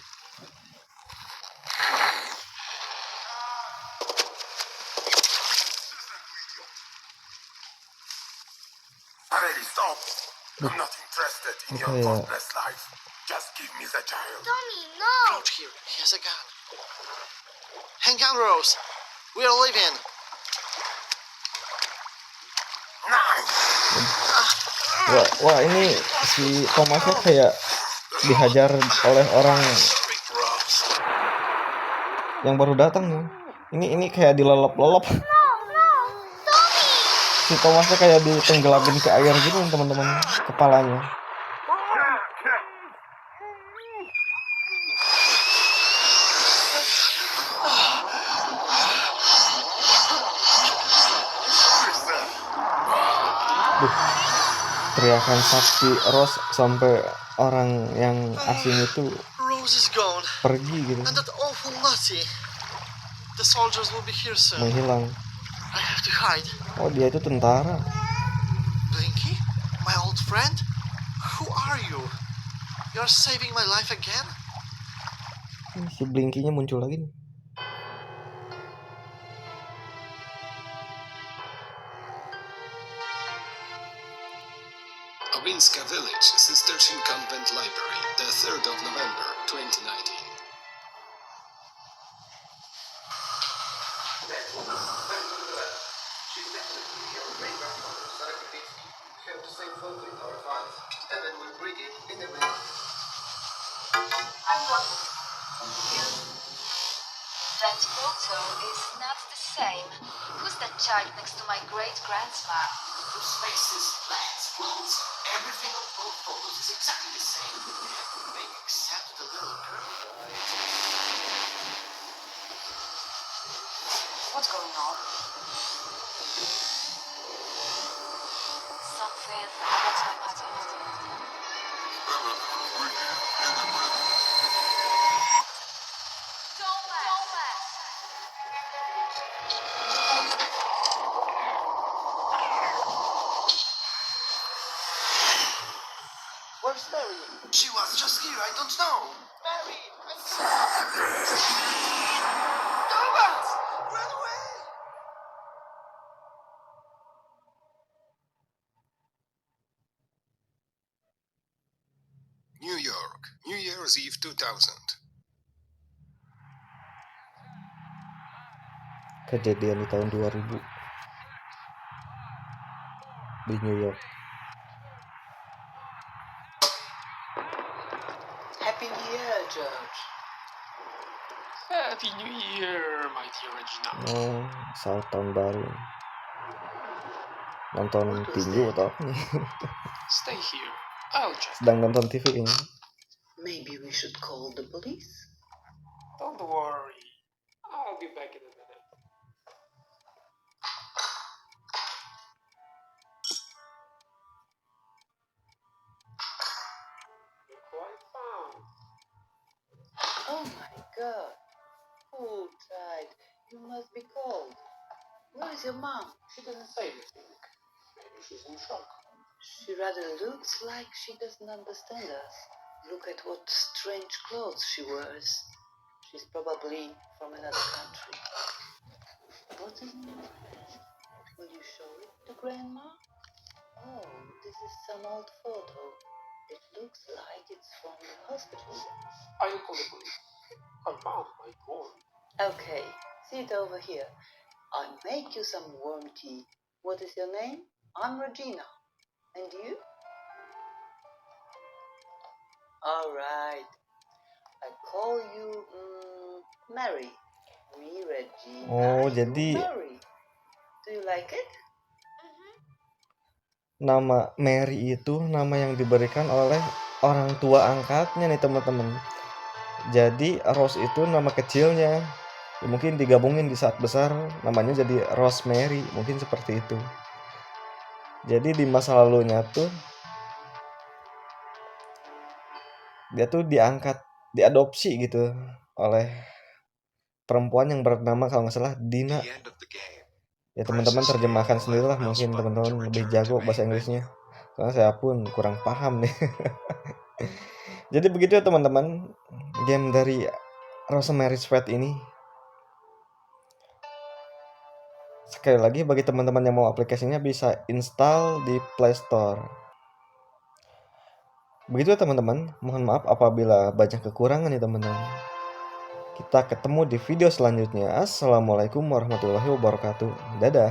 Speaker 4: Already stop. I'm not interested in your
Speaker 2: Okay,
Speaker 4: thoughtless life. Just give me the child.
Speaker 9: Tommy, no!
Speaker 5: Crouch here. He has a gun. Hang on, Rose. We are leaving.
Speaker 2: Wah, ini si Thomasnya kayak dihajar oleh orang yang baru datang nih. Ini kayak dilelep-lelep. Si Thomasnya kayak ditenggelamin ke air gitu teman-teman, kepalanya. Teriakan sakti Rose sampai orang yang asing itu
Speaker 5: Rose is gone.
Speaker 2: pergi gitu,
Speaker 5: And that awful Nazi. The soldiers will be here soon.
Speaker 2: menghilang.
Speaker 5: I have to hide.
Speaker 2: Oh, dia itu tentara.
Speaker 5: Blinky? My old friend? Who are you? You're saving my life again?
Speaker 2: Si Blinky-nya muncul lagi nih.
Speaker 4: Awinska Village, Cistercian Convent Library, the 3rd of November, 2019.
Speaker 1: That photo is not the same. Who's that child next to my great-grandma?
Speaker 5: Those faces, plants, clothes, everything on both photos is exactly the same. Except the little girl.
Speaker 1: What's going on? Something about my mother.
Speaker 5: Where's Mary? She was just here, I don't know. Mary! Thomas! Run away!
Speaker 4: New York, New Year's Eve 2000.
Speaker 2: Kejadian di tahun 2000 di New York.
Speaker 6: Happy New Year, George.
Speaker 10: Happy New Year, my dear Regina.
Speaker 2: Oh, saat tahun baru. Nonton tinju atau apa nih?
Speaker 10: Stay here. I'll check.
Speaker 2: Sedang nonton TV kayaknya.
Speaker 6: Maybe we should call the police.
Speaker 10: Don't worry. I'll be back in a minute. You're quite found.
Speaker 6: Oh my god. Poor child. You must be cold. Where is your mom?
Speaker 10: She didn't say anything. Maybe she's in shock.
Speaker 6: She rather looks like she doesn't understand us. Look at what strange clothes she wears. She's probably from another country. What is it? Will you show it to Grandma? Oh, this is some old photo. It looks like it's from the hospital.
Speaker 10: I'll call the police. Her mom might warn.
Speaker 6: Okay, sit over here. I'll make you some warm tea. What is your name? I'm Regina. And you? All right. I call you Mary. Me, Regina.
Speaker 2: Oh,
Speaker 6: you
Speaker 2: jadi
Speaker 6: Mary. Do you like it?
Speaker 2: nama Mary itu nama yang diberikan oleh orang tua angkatnya nih teman-teman. Jadi Rose itu nama kecilnya. Ya, mungkin digabungin di saat besar namanya jadi Rosemary, mungkin seperti itu. Jadi di masa lalunya tuh dia tuh diadopsi gitu oleh perempuan yang bernama kalau nggak salah Dina. Ya teman-teman terjemahkan sendirilah, mungkin teman-teman lebih jago bahasa Inggrisnya. Soalnya saya pun kurang paham nih. Jadi begitu ya teman-teman, game dari Rosemary's Pet ini. Sekali lagi bagi teman-teman yang mau aplikasinya bisa install di Play Store. Begitu ya teman-teman, mohon maaf apabila banyak kekurangan ya teman-teman. Kita ketemu di video selanjutnya. Assalamualaikum warahmatullahi wabarakatuh. Dadah.